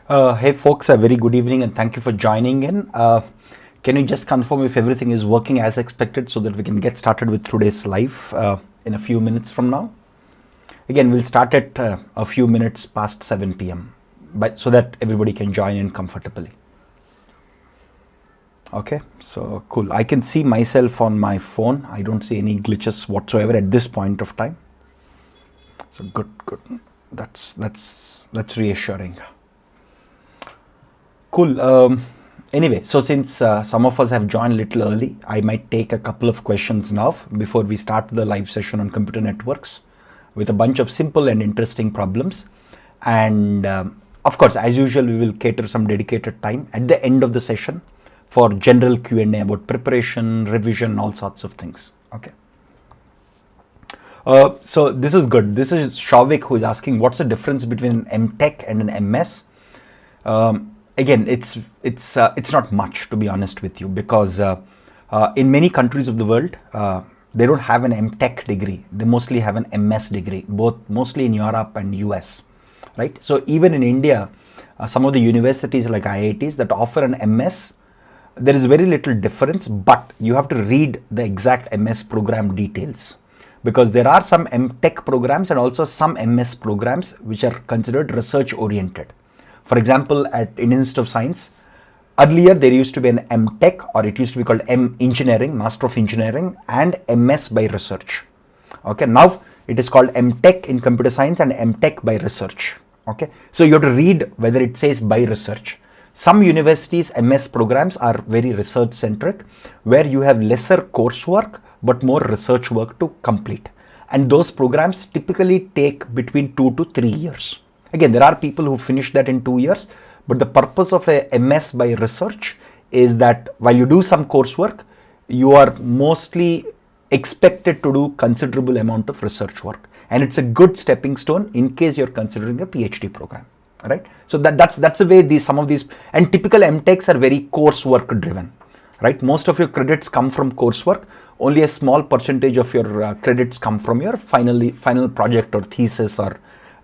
Hey folks, a very good evening and thank you for joining in. Can you just confirm if everything is working as expected so that we can get started with today's live in a few minutes from now? Again, we'll start at a few minutes past 7 p.m. So that everybody can join in comfortably. Okay, so cool. I can see myself on my phone. I don't see any glitches whatsoever at this point of time. So good. That's reassuring. Cool. Anyway, so since some of us have joined a little early, I might take a couple of questions now before we start the live session on computer networks with a bunch of simple and interesting problems. And of course, as usual, we will cater some dedicated time at the end of the session for general Q&A about preparation, revision, all sorts of things. Okay. So this is good. This is Shavik who is asking what's the difference between an MTech and an MS. Again, it's not much, to be honest with you, because in many countries of the world, they don't have an MTech degree. They mostly have an MS degree, mostly in Europe and US, right? So even in India, some of the universities like IITs that offer an MS, there is very little difference, but you have to read the exact MS program details, because there are some MTech programs and also some MS programs which are considered research oriented. For example, at Indian Institute of Science, earlier there used to be an MTech, or it used to be called M Engineering, Master of Engineering, and MS by Research. Okay, now it is called MTech in Computer Science and MTech by Research. Okay, so you have to read whether it says by research. Some universities' MS programs are very research centric, where you have lesser coursework but more research work to complete. And those programs typically take between 2 to 3 years. Again, there are people who finish that in 2 years, but the purpose of a MS by research is that while you do some coursework, you are mostly expected to do considerable amount of research work. And it's a good stepping stone in case you're considering a PhD program, right? So that's the way some of these, and typical MTechs are very coursework driven, right? Most of your credits come from coursework. Only a small percentage of your credits come from your final project or thesis or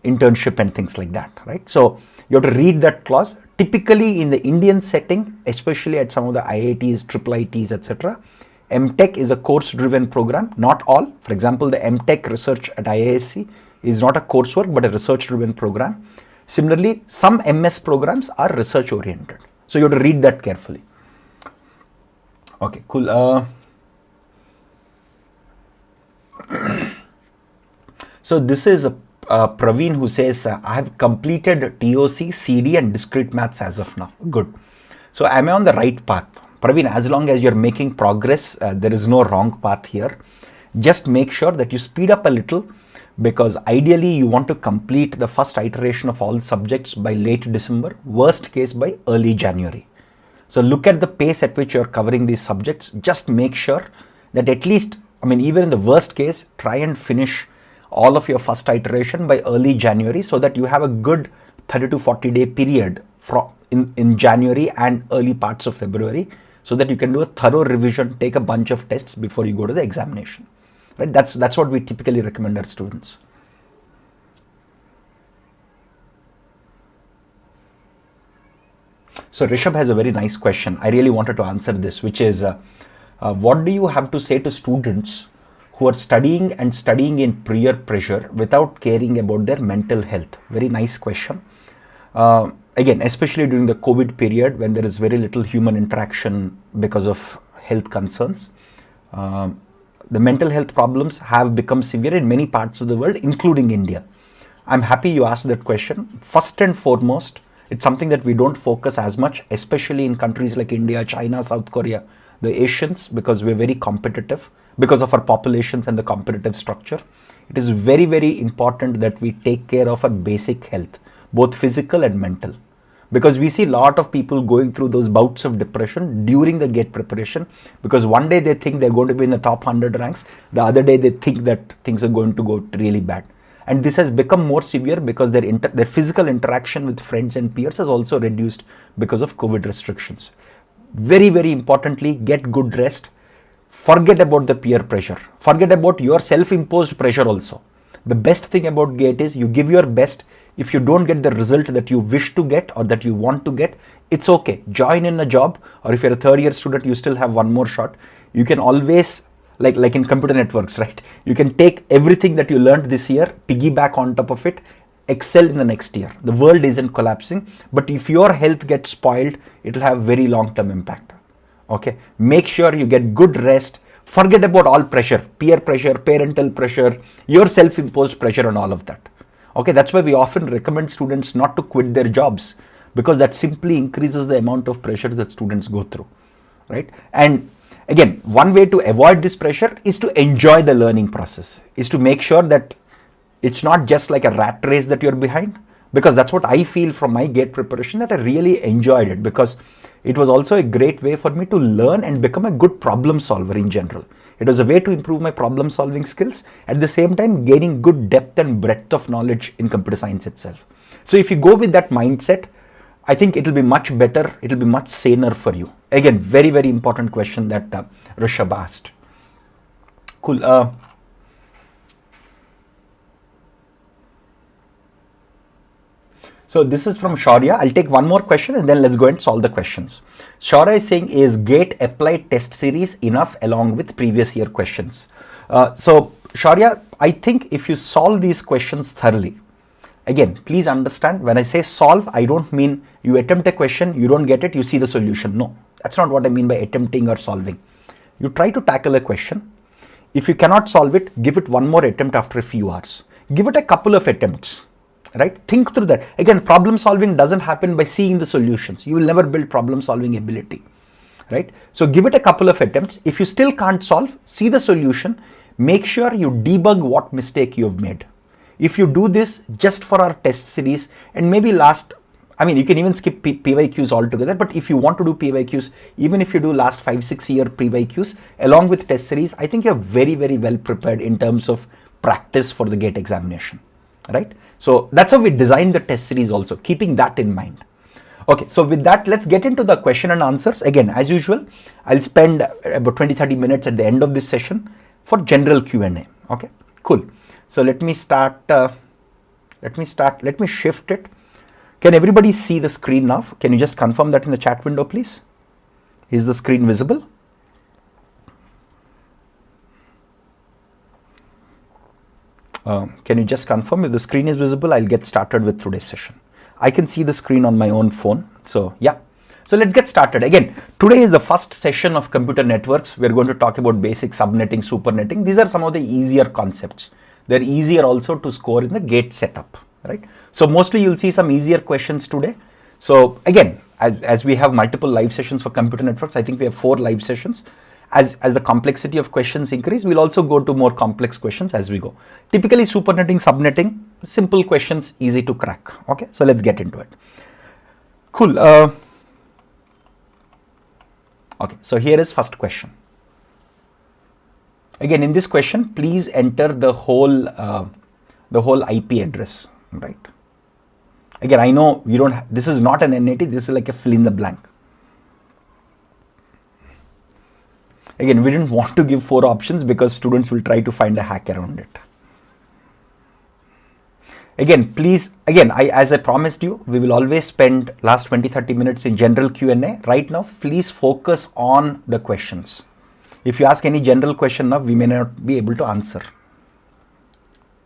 internship and things like that, right? So you have to read that clause. Typically in the Indian setting, especially at some of the IITs, IIITs, etc., MTech is a course-driven program. Not all. For example, the MTech research at IISc is not a coursework but a research-driven program. Similarly, some MS programs are research-oriented. So you have to read that carefully. Okay, cool. So this is Praveen who says, I have completed TOC, CD and discrete maths as of now. Good. So am I on the right path? Praveen, as long as you're making progress, there is no wrong path here. Just make sure that you speed up a little, because ideally you want to complete the first iteration of all subjects by late December, worst case by early January. So look at the pace at which you're covering these subjects. Just make sure that at least, even in the worst case, try and finish all of your first iteration by early January, so that you have a good 30 to 40 day period in January and early parts of February, so that you can do a thorough revision, take a bunch of tests before you go to the examination. Right? That's what we typically recommend our students. So Rishabh has a very nice question. I really wanted to answer this, which is, what do you have to say to students who are studying in peer pressure without caring about their mental health? Very nice question. Again, especially during the COVID period, when there is very little human interaction because of health concerns, the mental health problems have become severe in many parts of the world, including India. I'm happy you asked that question. First and foremost, it's something that we don't focus as much, especially in countries like India, China, South Korea, the Asians, because we're very competitive. Because of our populations and the competitive structure, it is very, very important that we take care of our basic health, both physical and mental. Because we see a lot of people going through those bouts of depression during the GATE preparation, because one day they think they're going to be in the top 100 ranks, the other day they think that things are going to go really bad. And this has become more severe because their physical interaction with friends and peers has also reduced because of COVID restrictions. Very, very importantly, get good rest. Forget about the peer pressure. Forget about your self-imposed pressure also. The best thing about GATE is you give your best. If you don't get the result that you wish to get or that you want to get, it's okay. Join in a job, or if you're a third year student, you still have one more shot. You can always, like in computer networks, right? You can take everything that you learned this year, piggyback on top of it, excel in the next year. The world isn't collapsing, but if your health gets spoiled, it'll have very long-term impact. Okay, make sure you get good rest. Forget about all pressure, peer pressure, parental pressure, your self-imposed pressure and all of that. Okay, that's why we often recommend students not to quit their jobs, because that simply increases the amount of pressure that students go through, right? And again, one way to avoid this pressure is to enjoy the learning process, is to make sure that it's not just like a rat race that you're behind, because that's what I feel from my GATE preparation, that I really enjoyed it, because it was also a great way for me to learn and become a good problem solver in general. It was a way to improve my problem solving skills, at the same time gaining good depth and breadth of knowledge in computer science itself. So if you go with that mindset, I think it'll be much better, it'll be much saner for you. Again, very, very important question that Rishabh asked. Cool. So this is from Shaurya. I'll take one more question and then let's go and solve the questions. Shaurya is saying, is GATE applied test series enough along with previous year questions? So Shaurya, I think if you solve these questions thoroughly, again, please understand, when I say solve, I don't mean you attempt a question, you don't get it, you see the solution. No, that's not what I mean by attempting or solving. You try to tackle a question. If you cannot solve it, give it one more attempt after a few hours. Give it a couple of attempts. Right? Think through that. Again, problem solving doesn't happen by seeing the solutions. You will never build problem solving ability. Right? So give it a couple of attempts. If you still can't solve, see the solution. Make sure you debug what mistake you have made. If you do this just for our test series, and maybe you can even skip PYQs altogether, but if you want to do PYQs, even if you do last 5-6 year PYQs along with test series, I think you're very, very well prepared in terms of practice for the GATE examination. Right? So that's how we designed the test series also, keeping that in mind. Okay, so with that, let's get into the question and answers. Again, as usual, I'll spend about 20-30 minutes at the end of this session for general Q&A. Okay, cool. So let me start, let me shift it. Can everybody see the screen now? Can you just confirm that in the chat window, please? Is the screen visible? Can you just confirm if the screen is visible? I'll get started with today's session. I can see the screen on my own phone. So yeah, so let's get started. Again, today is the first session of computer networks. We're going to talk about basic subnetting, supernetting. These are some of the easier concepts. They're easier also to score in the GATE setup, right? So mostly you'll see some easier questions today. So again, as we have multiple live sessions for computer networks, I think we have 4 live sessions. As the complexity of questions increase, we'll also go to more complex questions as we go. Typically supernetting, subnetting, simple questions, easy to crack. Okay, so let's get into it. Cool. Okay, so here is first question. Again, in this question, please enter the whole IP address, right? Again, I know you don't. This is not an NAT. This is like a fill in the blank. Again, we didn't want to give 4 options because students will try to find a hack around it. Again, please, as I promised you, we will always spend last 20-30 minutes in general Q&A. Right now, please focus on the questions. If you ask any general question now, we may not be able to answer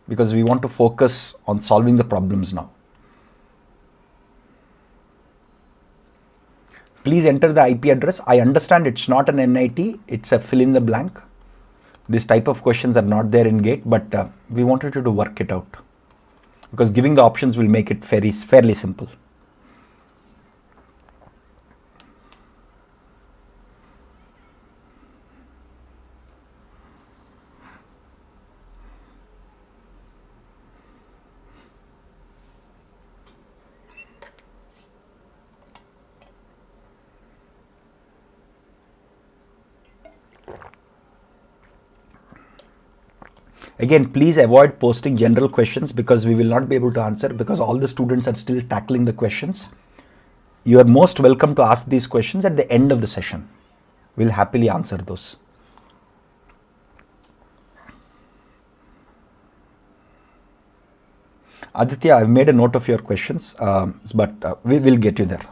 because we want to focus on solving the problems now. Please enter the IP address. I understand it's not an NIT, it's a fill in the blank. This type of questions are not there in GATE, but we wanted you to work it out because giving the options will make it fairly simple. Again, please avoid posting general questions because we will not be able to answer because all the students are still tackling the questions. You are most welcome to ask these questions at the end of the session. We'll happily answer those. Aditya, I've made a note of your questions, but we will get you there.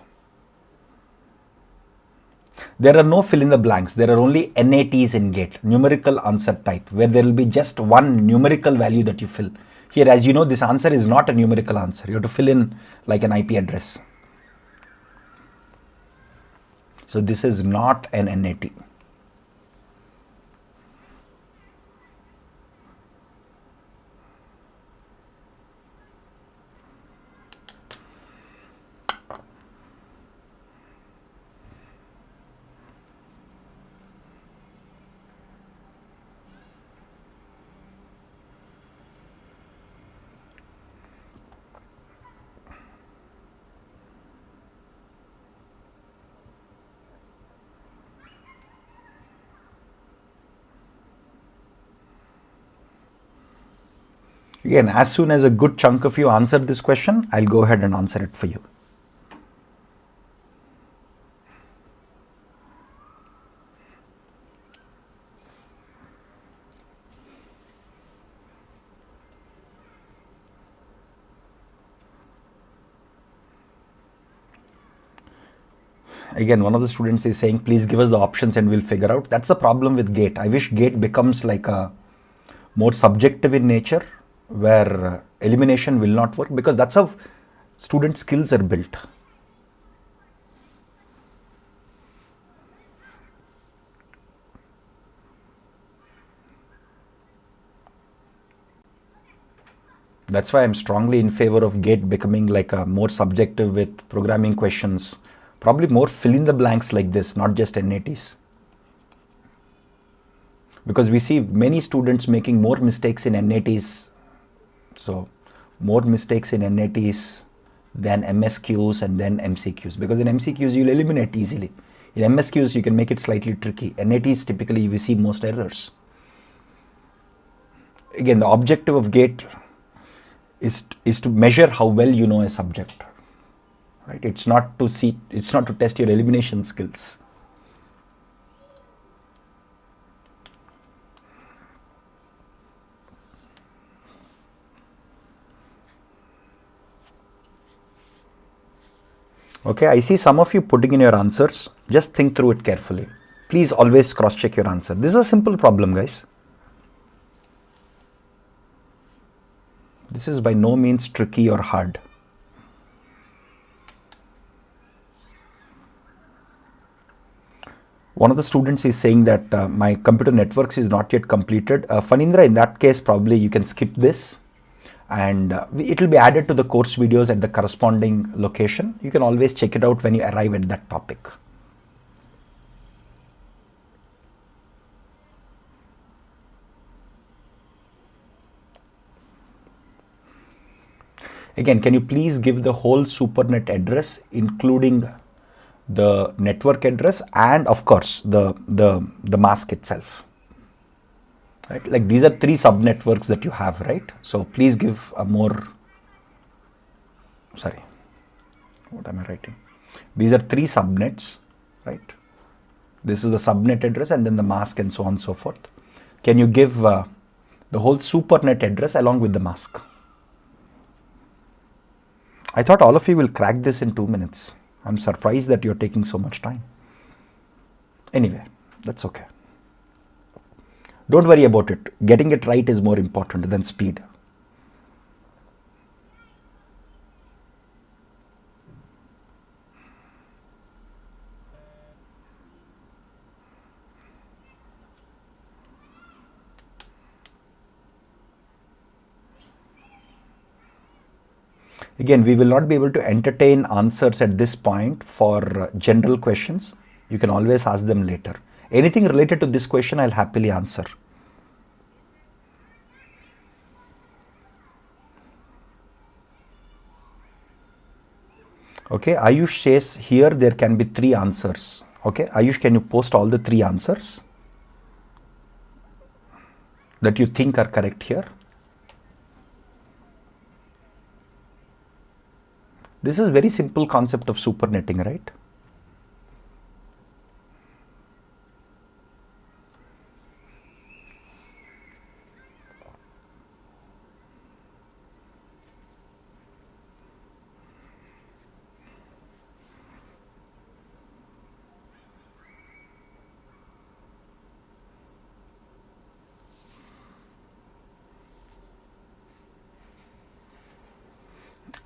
There are no fill in the blanks. There are only NATs in gate, numerical answer type, where there will be just one numerical value that you fill. Here, as you know, this answer is not a numerical answer. You have to fill in like an IP address. So this is not an NAT. Again, as soon as a good chunk of you answer this question, I'll go ahead and answer it for you. Again, one of the students is saying, please give us the options and we'll figure out. That's the problem with gate. I wish gate becomes like a more subjective in nature, where elimination will not work, because that's how student skills are built. That's why I'm strongly in favor of gate becoming like a more subjective with programming questions, probably more fill in the blanks like this, not just NATs. Because we see many students making more mistakes in NATs. So more mistakes in NATs than MSQs and then MCQs, because in MCQs you'll eliminate easily. In MSQs you can make it slightly tricky. NATs typically we see most errors. Again, the objective of gate is to measure how well you know a subject, right? It's not to test your elimination skills. Okay, I see some of you putting in your answers. Just think through it carefully. Please always cross-check your answer. This is a simple problem, guys. This is by no means tricky or hard. One of the students is saying that my computer networks is not yet completed. Fanindra, in that case, probably you can skip this, and it will be added to the course videos at the corresponding location. You can always check it out when you arrive at that topic. Again, can you please give the whole SuperNet address, including the network address and of course the mask itself, right? Like these are 3 subnetworks that you have, right? So please give a more, sorry, what am I writing? These are 3 subnets, right? This is the subnet address and then the mask and so on and so forth. Can you give the whole SuperNet address along with the mask? I thought all of you will crack this in 2 minutes. I'm surprised that you're taking so much time. Anyway, that's okay. Don't worry about it. Getting it right is more important than speed. Again, we will not be able to entertain answers at this point for general questions. You can always ask them later. Anything related to this question, I'll happily answer. Okay, Ayush says here there can be 3 answers. Okay, Ayush, can you post all the 3 answers that you think are correct here? This is very simple concept of supernetting, right?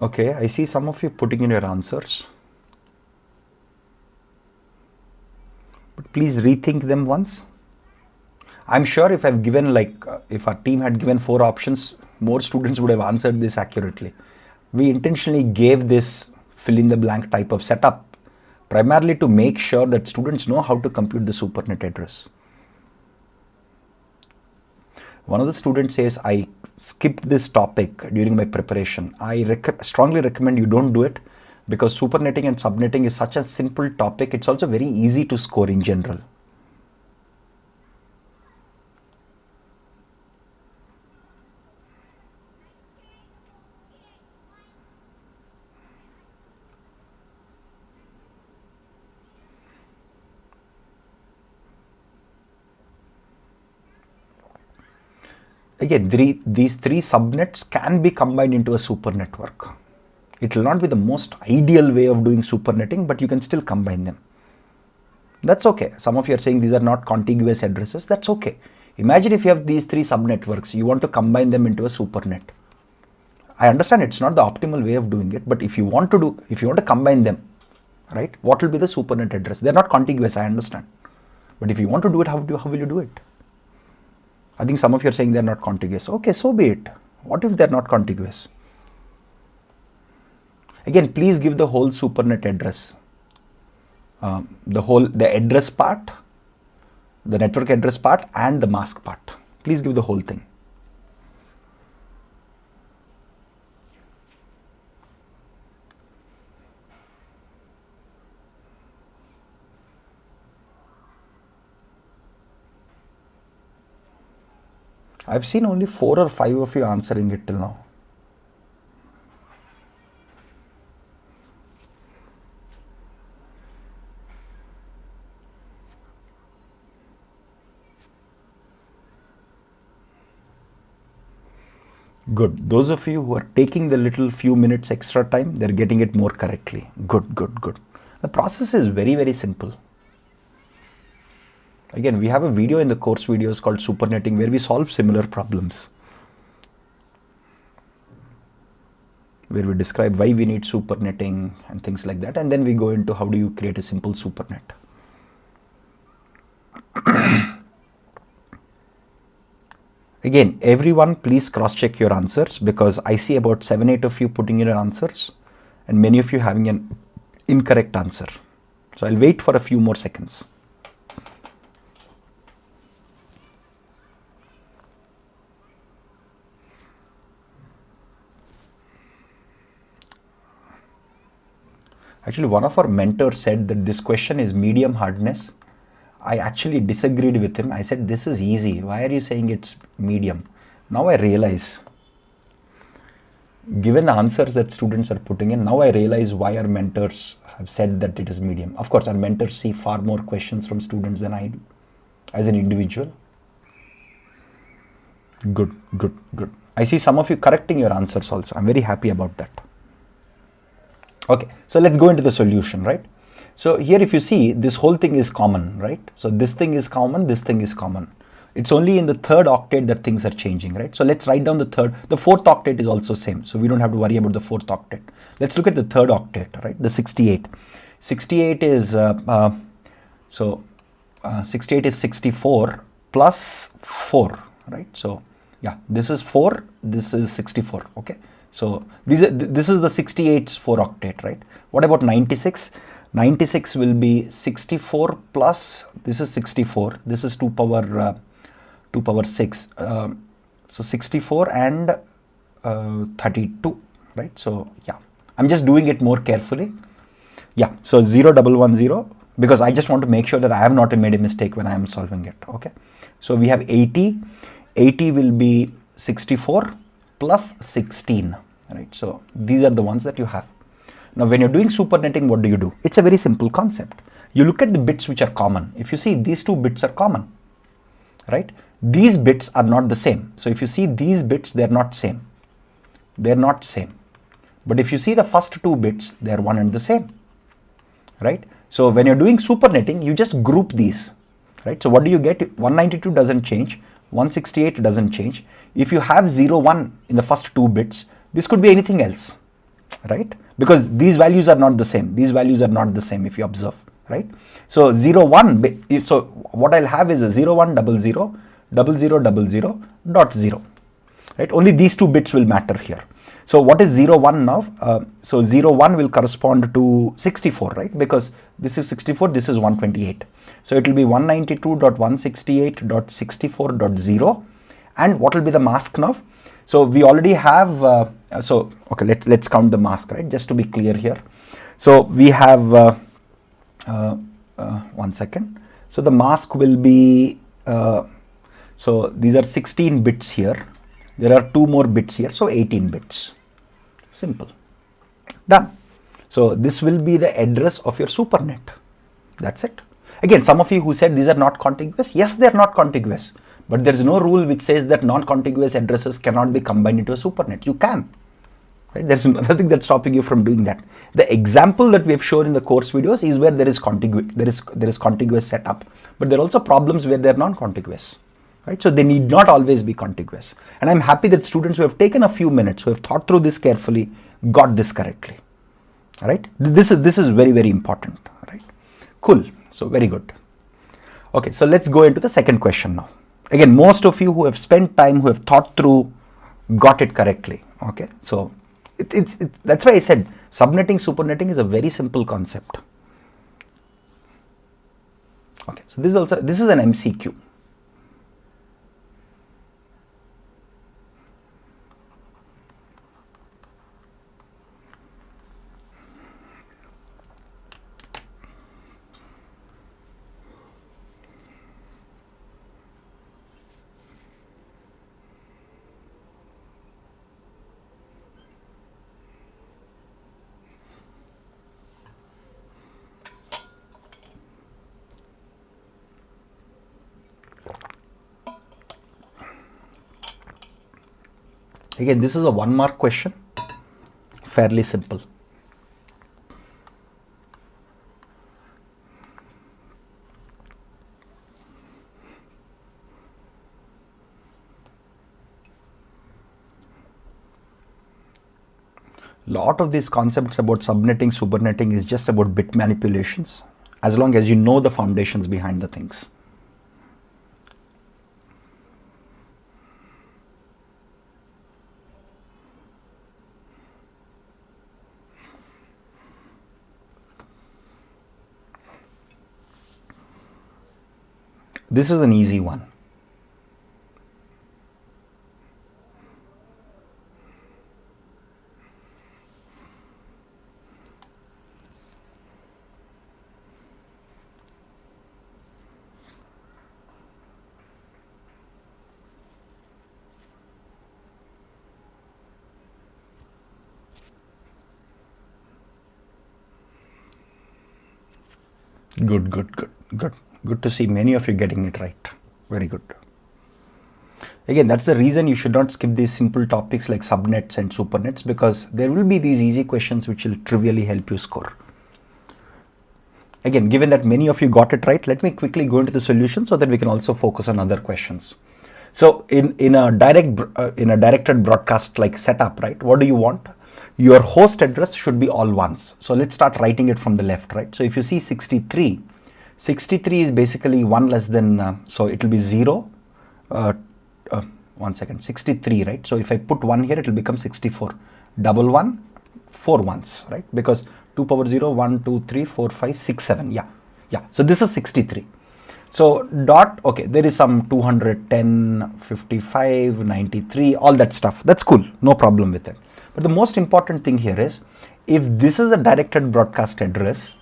Okay, I see some of you putting in your answers. But please rethink them once. I'm sure if I've given if our team had given 4 options, more students would have answered this accurately. We intentionally gave this fill in the blank type of setup primarily to make sure that students know how to compute the supernet address. One of the students says, I skipped this topic during my preparation. I strongly recommend you don't do it because supernetting and subnetting is such a simple topic. It's also very easy to score in general. Again, these 3 subnets can be combined into a super network. It will not be the most ideal way of doing supernetting, but you can still combine them. That's okay. Some of you are saying these are not contiguous addresses. That's okay. Imagine if you have these 3 subnetworks, you want to combine them into a supernet. I understand it's not the optimal way of doing it, but if you want to combine them, right, what will be the supernet address? They're not contiguous, I understand. But if you want to do it, how will you do it? I think some of you are saying they're not contiguous. Okay, so be it. What if they're not contiguous? Again, please give the whole supernet address. The address part, the network address part, and the mask part. Please give the whole thing. I've seen only 4 or 5 of you answering it till now. Good. Those of you who are taking the little few minutes extra time, they're getting it more correctly. Good, good, good. The process is very, very simple. Again, we have a video in the course videos called Supernetting where we solve similar problems. Where we describe why we need supernetting and things like that. And then we go into how do you create a simple supernet. Again, everyone please cross-check your answers because I see about 7-8 of you putting in your answers and many of you having an incorrect answer. So I'll wait for a few more seconds. Actually, one of our mentors said that this question is medium hardness. I actually disagreed with him. I said, this is easy. Why are you saying it's medium? Now I realize, given the answers that students are putting in, now I realize why our mentors have said that it is medium. Of course, our mentors see far more questions from students than I do as an individual. Good, good, good. I see some of you correcting your answers also. I'm very happy about that. Okay, so let's go into the solution, right? So here if you see, this whole thing is common, right? So this thing is common, this thing is common. It's only in the 3rd octet that things are changing, right? So let's write down the 4th octet is also same. So we don't have to worry about the 4th octet. Let's look at the 3rd octet, right? The 68. 68 is, 68 is 64 plus 4, right? So yeah, this is 4, this is 64, okay? So this is the 68's 4 octet, right? What about 96? 96 will be 64 plus, this is 64, this is 2 power 6. So 64 and 32, right? So yeah, I'm just doing it more carefully. Yeah, so 0110 because I just want to make sure that I have not made a mistake when I am solving it, okay? So we have 80, 80 will be 64 plus 16, right? So these are the ones that you have. Now, when you're doing supernetting, what do? It's a very simple concept. You look at the bits which are common. If you see these 2 bits are common, right? These bits are not the same. So if you see these bits, they're not same. They're not same. But if you see the first 2 bits, they're one and the same, right? So when you're doing supernetting, you just group these, right? So what do you get? 192 doesn't change. 168 doesn't change. If you have 01 in the first 2 bits, this could be anything else. right? Because these values are not the same. These values are not the same if you observe, right? So 0, 1, so what I'll have is a 0, 1, 0, 0, 0, 0, 0, dot 0, right? Only these two bits will matter here. So what is 0, 1 now? So 0, 1 will correspond to 64, right? Because this is 64, this is 128. So it will be 192.168.64.0. And what will be the mask now? So we already have, okay, let's count the mask, right? Just to be clear here. So we have, 1 second. So the mask will be, so these are 16 bits here. There are 2 more bits here, so 18 bits. Simple. Done. So this will be the address of your supernet. That's it. Again, some of you who said these are not contiguous, yes, they are not contiguous. But there is no rule which says that non-contiguous addresses cannot be combined into a supernet. You can. Right? There's nothing that's stopping you from doing that. The example that we have shown in the course videos is where there is contiguous setup. But there are also problems where they're non-contiguous. Right? So they need not always be contiguous. And I'm happy that students who have taken a few minutes, who have thought through this carefully, got this correctly. All right? This is very, very important. Right? Cool. So very good. Okay, so let's go into the second question now. Again, most of you who have spent time, who have thought through, got it correctly. Okay, so that's why I said subnetting, supernetting is a very simple concept. Okay, so this is an MCQ. Again, this is a 1 mark question, fairly simple. Lot of these concepts about subnetting, supernetting is just about bit manipulations, as long as you know the foundations behind the things. This is an easy one. Good to see many of you getting it right. Very good. Again, that's the reason you should not skip these simple topics like subnets and supernets, because there will be these easy questions which will trivially help you score. Again, given that many of you got it right, let me quickly go into the solution so that we can also focus on other questions. So in a directed broadcast like setup, right, what do you want? Your host address should be all ones. So let's start writing it from the left, right? So if you see 63 is basically 1 less than, so it will be 0, 1 second, 63, right? So if I put 1 here, it will become 64. Double 1, 4 ones, right? Because 2 power 0, 1, 2, 3, 4, 5, 6, 7, yeah. So this is 63. So dot, okay, there is some 210, 55, 93, all that stuff. That's cool, no problem with it. But the most important thing here is, if this is a directed broadcast address,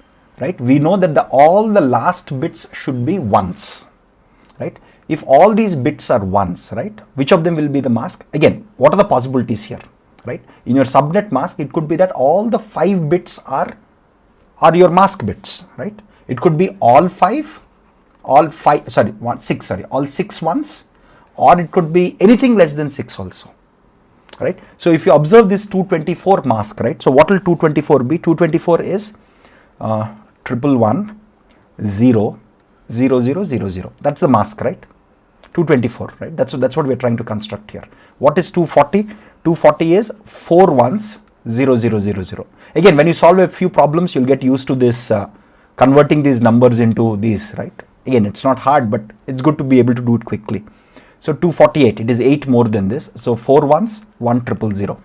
right, we know that all the last bits should be ones, right? If all these bits are ones, right, which of them will be the mask? Again, what are the possibilities here, right? In your subnet mask, it could be that all the 5 bits are your mask bits, right? It could be all 6 ones, or it could be anything less than 6 also, right? So if you observe this 224 mask, right, so what will 224 be? 224 is 111 0 0 0 0 0. That's the mask, right? 224, right? That's what we're trying to construct here. What is 240? 240 is 4 ones 0000. Again, when you solve a few problems, you'll get used to this converting these numbers into these, right? Again, it's not hard, but it's good to be able to do it quickly. So 248, it is 8 more than this. So 4 ones, 1,000.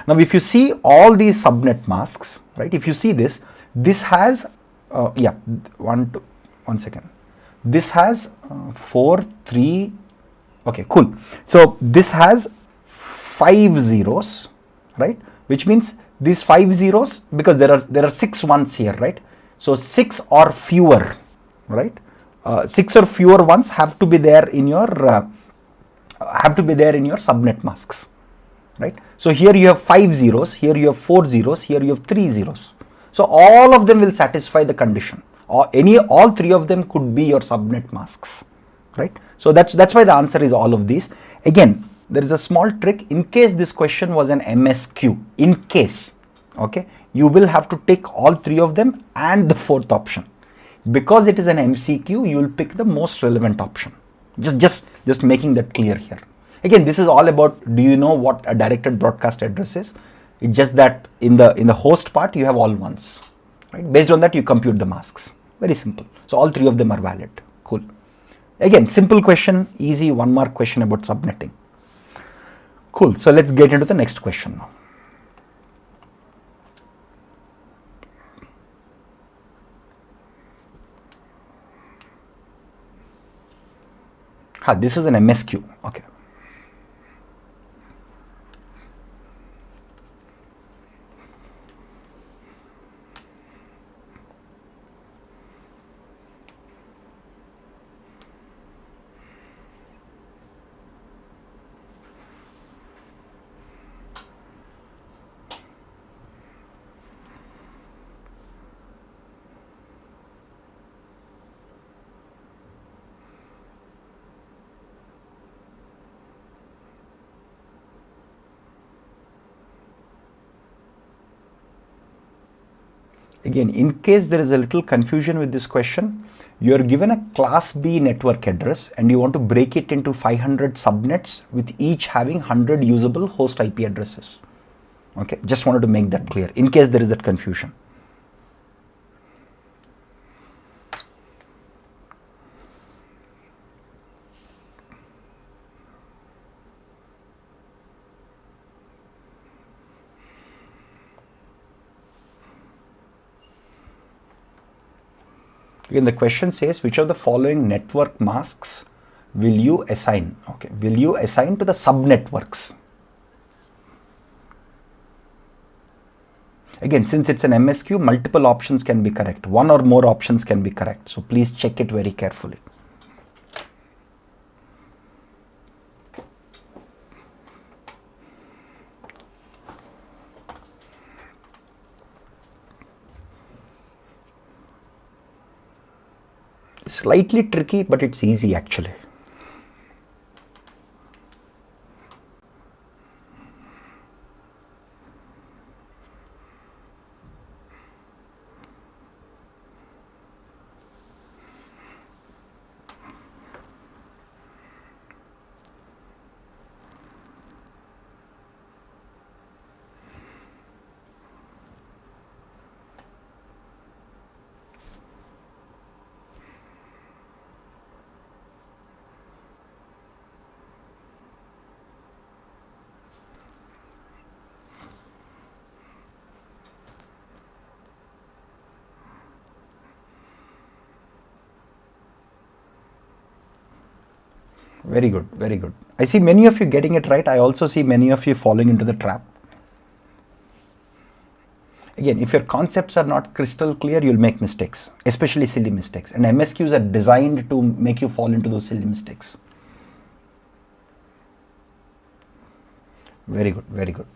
Now, if you see all these subnet masks, right? If you see this, this has, one second. This has 4, 3, okay, cool. So this has 5 zeros, right? Which means these 5 zeros, because there are 6 ones here, right? So 6 or fewer, right? 6 or fewer ones have to be there in your subnet masks, right? So here you have 5 zeros, here you have 4 zeros, here you have 3 zeros. So all of them will satisfy the condition, or all 3 of them could be your subnet masks, right? So that's why the answer is all of these. Again, there is a small trick. In case this question was an MSQ, in case, okay, you will have to take all 3 of them and the 4th option. Because it is an MCQ, you will pick the most relevant option. Just making that clear here. Again, this is all about, do you know what a directed broadcast address is? It's just that in the host part, you have all ones, right? Based on that, you compute the masks. Very simple. So all 3 of them are valid. Cool. Again, simple question, easy 1 mark question about subnetting. Cool. So let's get into the next question now. This is an MSQ. Okay. Again, in case there is a little confusion with this question, you are given a class B network address and you want to break it into 500 subnets with each having 100 usable host IP addresses. Okay, just wanted to make that clear in case there is that confusion. Again, the question says, which of the following network masks will you assign? Okay, will you assign to the subnetworks? Again, since it's an MSQ, multiple options can be correct. 1 or more options can be correct. So please check it very carefully. Slightly tricky, but it's easy actually. Very good, very good. I see many of you getting it right. I also see many of you falling into the trap. Again, if your concepts are not crystal clear, you'll make mistakes, especially silly mistakes. And MSQs are designed to make you fall into those silly mistakes. Very good, very good.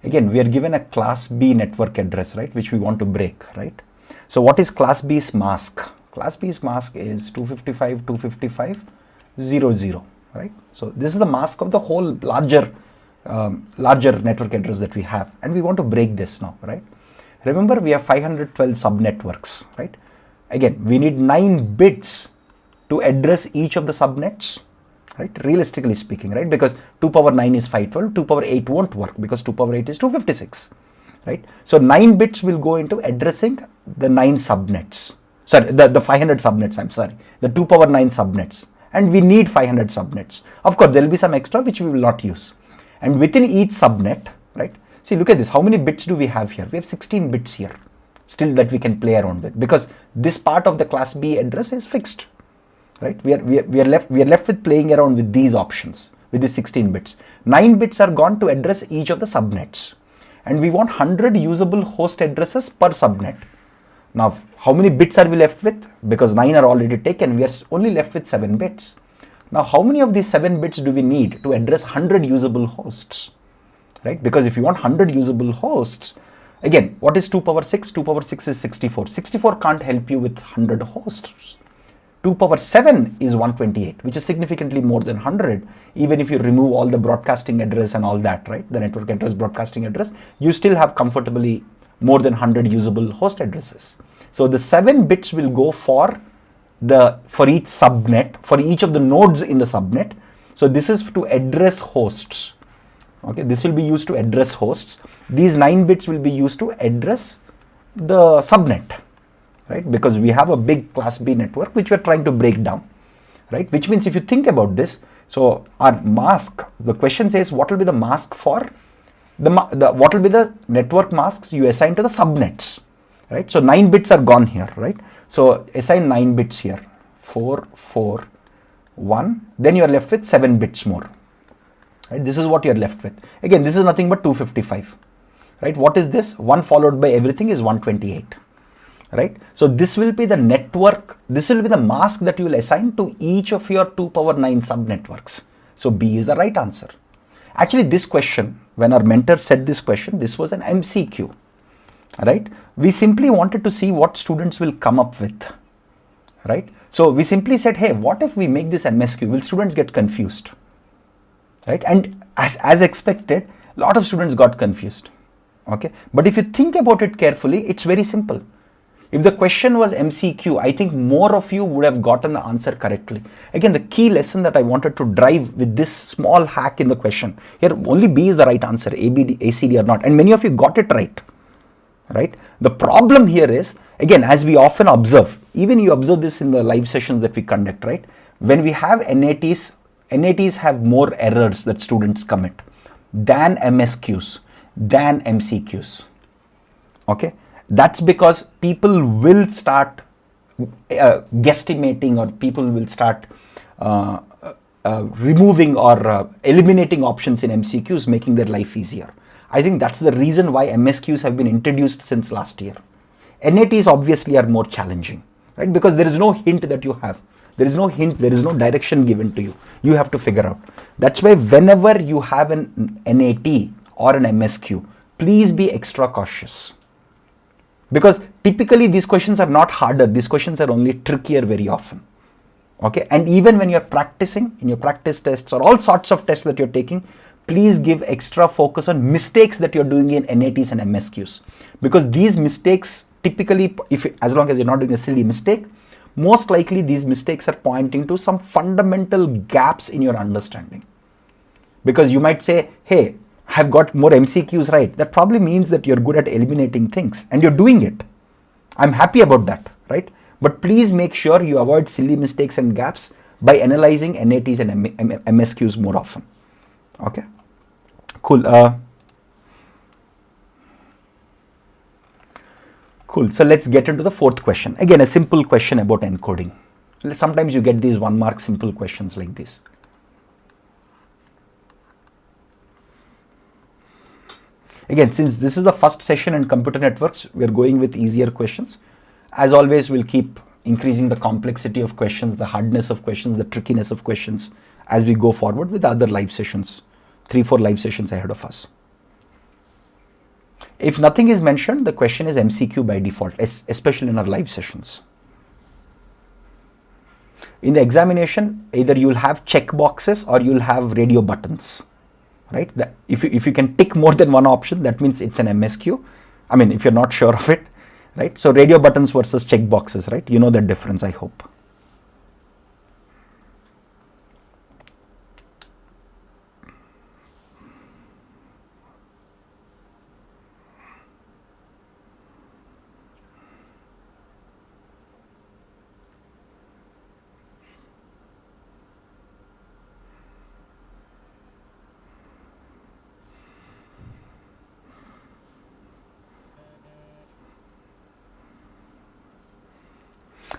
Again, we are given a class B network address, right, which we want to break, right? So what is class B's mask? Class B's mask is 255.255.0.0, right? So this is the mask of the whole larger network address that we have, and we want to break this now, right? Remember, we have 512 subnetworks, right? Again, we need 9 bits to address each of the subnets, right? Realistically speaking, right? Because 2 power 9 is 512, 2 power 8 won't work because 2 power 8 is 256, right? So 9 bits will go into addressing the 9 subnets. Sorry, the 500 subnets, I'm sorry, the 2 power 9 subnets. And we need 500 subnets. Of course, there will be some extra which we will not use. And within each subnet, right? See, look at this. How many bits do we have here? We have 16 bits here still that we can play around with, because this part of the class B address is fixed, right? We are left with playing around with these options, with the 16 bits. 9 bits are gone to address each of the subnets. And we want 100 usable host addresses per subnet. Now, how many bits are we left with? Because 9 are already taken, we are only left with 7 bits. Now, how many of these 7 bits do we need to address 100 usable hosts? Right? Because if you want 100 usable hosts, again, what is 2 power 6? 2 power 6 is 64. 64 can't help you with 100 hosts. 2 power 7 is 128, which is significantly more than 100. Even if you remove all the broadcasting address and all that, right? The network address, broadcasting address, you still have comfortably more than 100 usable host addresses. So the 7 bits will go for each subnet, for each of the nodes in the subnet. So this is to address hosts. Okay, this will be used to address hosts. These 9 bits will be used to address the subnet, right? Because we have a big class B network which we're trying to break down, right? Which means if you think about this, so our mask, the question says what will be the mask for what will be the network masks you assign to the subnets, right? So 9 bits are gone here, right? So assign 9 bits here, 4, 4, 1, then you are left with 7 bits more, right? This is what you are left with. Again, this is nothing but 255, right? What is this? 1 followed by everything is 128, right? So this will be the network, this will be the mask that you will assign to each of your 2 power 9 subnetworks. So B is the right answer. Actually, this question, when our mentor said this question, this was an MCQ, right? We simply wanted to see what students will come up with, right? So we simply said, hey, what if we make this MSQ? Will students get confused, right? And as expected, a lot of students got confused, okay? But if you think about it carefully, it's very simple. If the question was MCQ, I think more of you would have gotten the answer correctly. Again, the key lesson that I wanted to drive with this small hack in the question, here only B is the right answer, A, B, D, A, C, D are not. And many of you got it right, right? The problem here is, again, as we often observe, even you observe this in the live sessions that we conduct, right? When we have NATs have more errors that students commit than MSQs, than MCQs, okay? That's because people will start guesstimating, or people will start removing or eliminating options in MCQs, making their life easier. I think that's the reason why MSQs have been introduced since last year. NATs obviously are more challenging, right? Because there is no hint that you have. There is no hint, there is no direction given to you. You have to figure out. That's why whenever you have an NAT or an MSQ, please be extra cautious. Because typically these questions are not harder, these questions are only trickier very often, okay? And even when you're practicing, in your practice tests or all sorts of tests that you're taking, please give extra focus on mistakes that you're doing in NATs and MSQs. Because these mistakes typically, as long as you're not doing a silly mistake, most likely these mistakes are pointing to some fundamental gaps in your understanding. Because you might say, hey, I've got more MCQs right. That probably means that you're good at eliminating things and you're doing it. I'm happy about that, right? But please make sure you avoid silly mistakes and gaps by analyzing NATs and MSQs more often. Okay, cool. Cool. So let's get into the fourth question. Again, a simple question about encoding. Sometimes you get these 1 mark simple questions like this. Again, since this is the first session in computer networks, we're going with easier questions. As always, we'll keep increasing the complexity of questions, the hardness of questions, the trickiness of questions as we go forward with other live sessions, 3-4 live sessions ahead of us. If nothing is mentioned, the question is MCQ by default, especially in our live sessions. In the examination, either you'll have check boxes or you'll have radio buttons. Right? If you can tick more than one option, that means it's an MSQ. I mean, if you're not sure of it, right? So radio buttons versus check boxes, right? You know that difference, I hope.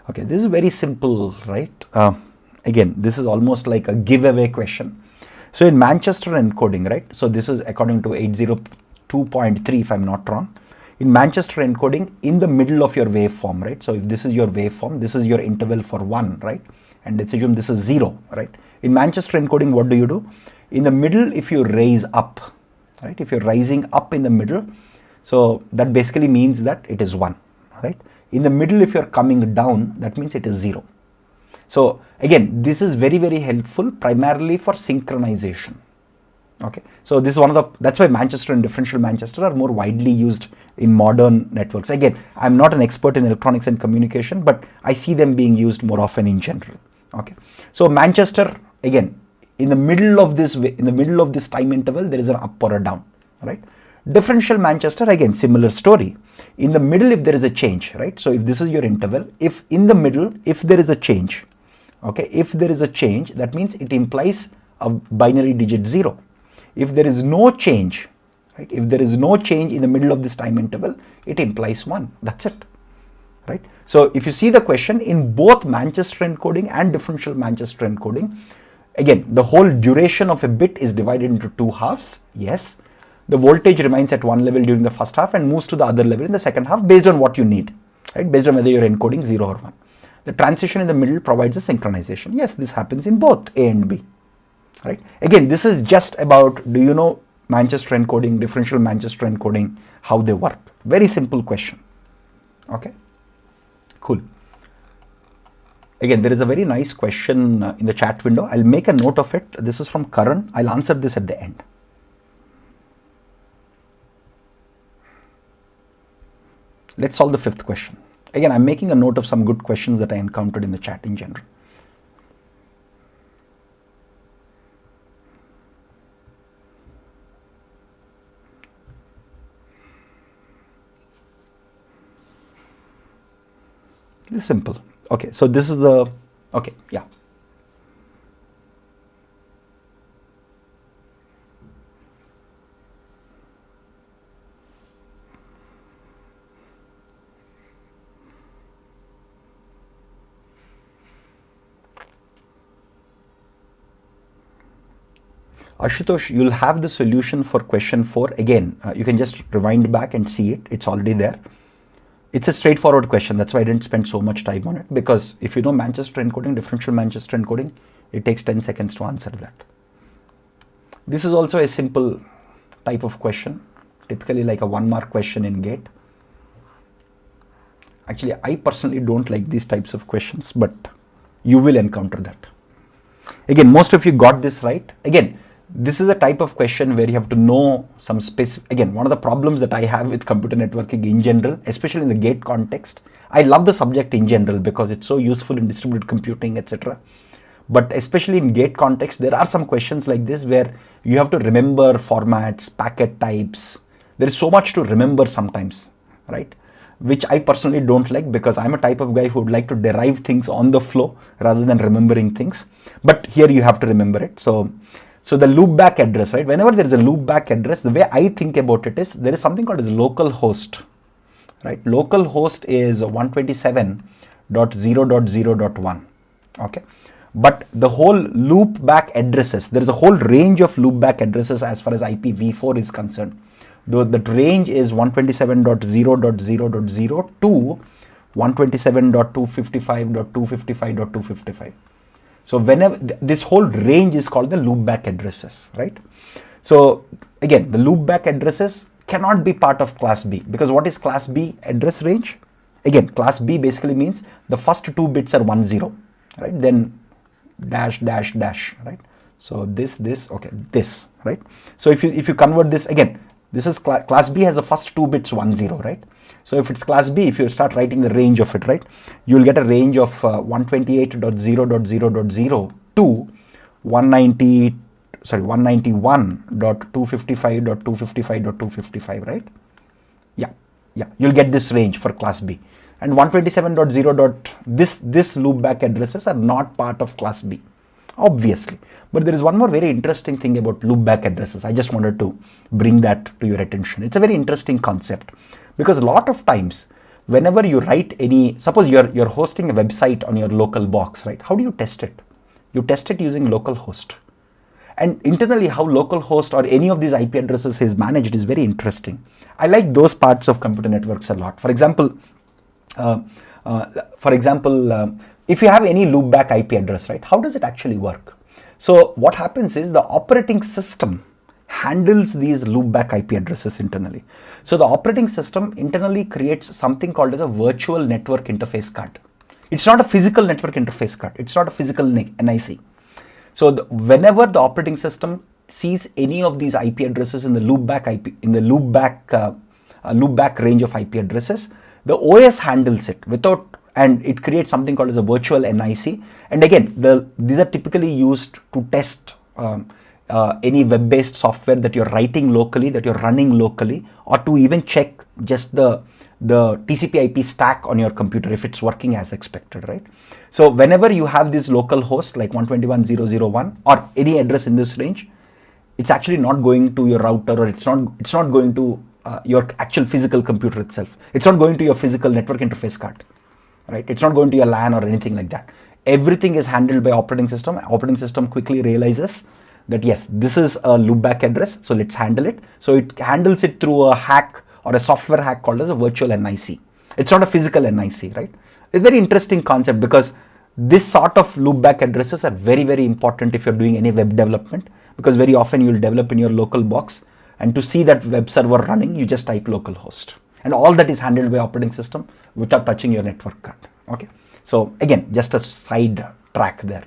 Okay, this is very simple, right? Again, this is almost like a giveaway question. So in Manchester encoding, right? So this is according to 802.3, if I'm not wrong. In Manchester encoding, in the middle of your waveform, right? So if this is your waveform, this is your interval for 1, right? And let's assume this is 0, right? In Manchester encoding, what do? In the middle, if you raise up, right? If you're rising up in the middle, so that basically means that it is 1, right? In the middle, if you're coming down, that means it is 0. So again, this is very, very helpful primarily for synchronization. Okay, so this is that's why Manchester and differential Manchester are more widely used in modern networks. Again, I'm not an expert in electronics and communication, but I see them being used more often in general. Okay, so Manchester, again, in the middle of this time interval, there is an up or a down, right? Differential Manchester, again, similar story. In the middle, if there is a change, right? So if this is your interval, if in the middle, if there is a change, okay, if there is a change, that means it implies a binary digit 0. If there is no change, right? If there is no change in the middle of this time interval, it implies 1. That's it, right? So if you see the question in both Manchester encoding and differential Manchester encoding, again, the whole duration of a bit is divided into 2 halves. Yes, the voltage remains at one level during the first half and moves to the other level in the second half based on what you need, right? Based on whether you're encoding 0 or 1. The transition in the middle provides a synchronization. Yes, this happens in both A and B. Right? Again, this is just about, do you know Manchester encoding, differential Manchester encoding, how they work? Very simple question. Okay, cool. Again, there is a very nice question in the chat window. I'll make a note of it. This is from Karan. I'll answer this at the end. Let's solve the 5th question. Again, I'm making a note of some good questions that I encountered in the chat in general. This is simple. Okay, so this is the, okay, yeah. Ashutosh, you'll have the solution for question 4. Again, you can just rewind back and see it. It's already there. It's a straightforward question. That's why I didn't spend so much time on it, because if you know Manchester encoding, differential Manchester encoding, it takes 10 seconds to answer that. This is also a simple type of question, typically like a 1-mark question in GATE. Actually, I personally don't like these types of questions, but you will encounter that. Again, most of you got this right. Again, this is a type of question where you have to know some specific, again, one of the problems that I have with computer networking in general, especially in the GATE context, I love the subject in general because it's so useful in distributed computing, etc. But especially in GATE context, there are some questions like this where you have to remember formats, packet types. There is so much to remember sometimes, right? Which I personally don't like, because I'm a type of guy who would like to derive things on the flow rather than remembering things. But here you have to remember it. So the loopback address, right? Whenever there is a loopback address, the way I think about it is there is something called as local host, right? Local host is 127.0.0.1, okay? But the whole loopback addresses, there is a whole range of loopback addresses as far as IPv4 is concerned. Though that range is 127.0.0.0 to 127.255.255.255. So whenever this whole range is called the loopback addresses, right? So again, the loopback addresses cannot be part of class B, because what is class B address range? Again, class B basically means the first 2 bits are 10, right? Then dash dash dash, right? So this, okay, this, right? So if you convert this, again, this is class B has the first 2 bits 10, right? So if it's class B, if you start writing the range of it, right, you will get a range of 128.0.0.0 to 191.255.255.255, right? Yeah, you'll get this range for class B. And 127.0. This loopback addresses are not part of class B, obviously. But there is one more very interesting thing about loopback addresses. I just wanted to bring that to your attention. It's a very interesting concept, because a lot of times whenever you write suppose you're hosting a website on your local box, right? How do you test it? You test it using localhost. And internally, how localhost or any of these IP addresses is managed is very interesting. I like those parts of computer networks a lot. For example, if you have any loopback IP address, right? How does it actually work? So what happens is the operating system handles these loopback IP addresses internally. So the operating system internally creates something called as a virtual network interface card. It's not a physical network interface card. It's not a physical NIC. So whenever the operating system sees any of these IP addresses in the loopback range of IP addresses, the OS handles it and it creates something called as a virtual NIC. And again, these are typically used to test any web-based software that you're writing locally, that you're running locally, or to even check just the TCP/IP stack on your computer if it's working as expected, right? So whenever you have this local host like 121.0.0.1 or any address in this range, it's actually not going to your router, or it's not going to your actual physical computer itself. It's not going to your physical network interface card, right? It's not going to your LAN or anything like that. Everything is handled by operating system. Operating system quickly realizes that yes, this is a loopback address, so let's handle it. So it handles it through a hack or a software hack called as a virtual NIC. It's not a physical NIC, right? It's a very interesting concept because this sort of loopback addresses are very, very important if you're doing any web development, because very often you'll develop in your local box, and to see that web server running, you just type localhost, and all that is handled by operating system without touching your network card. Okay. So again, just a side track there.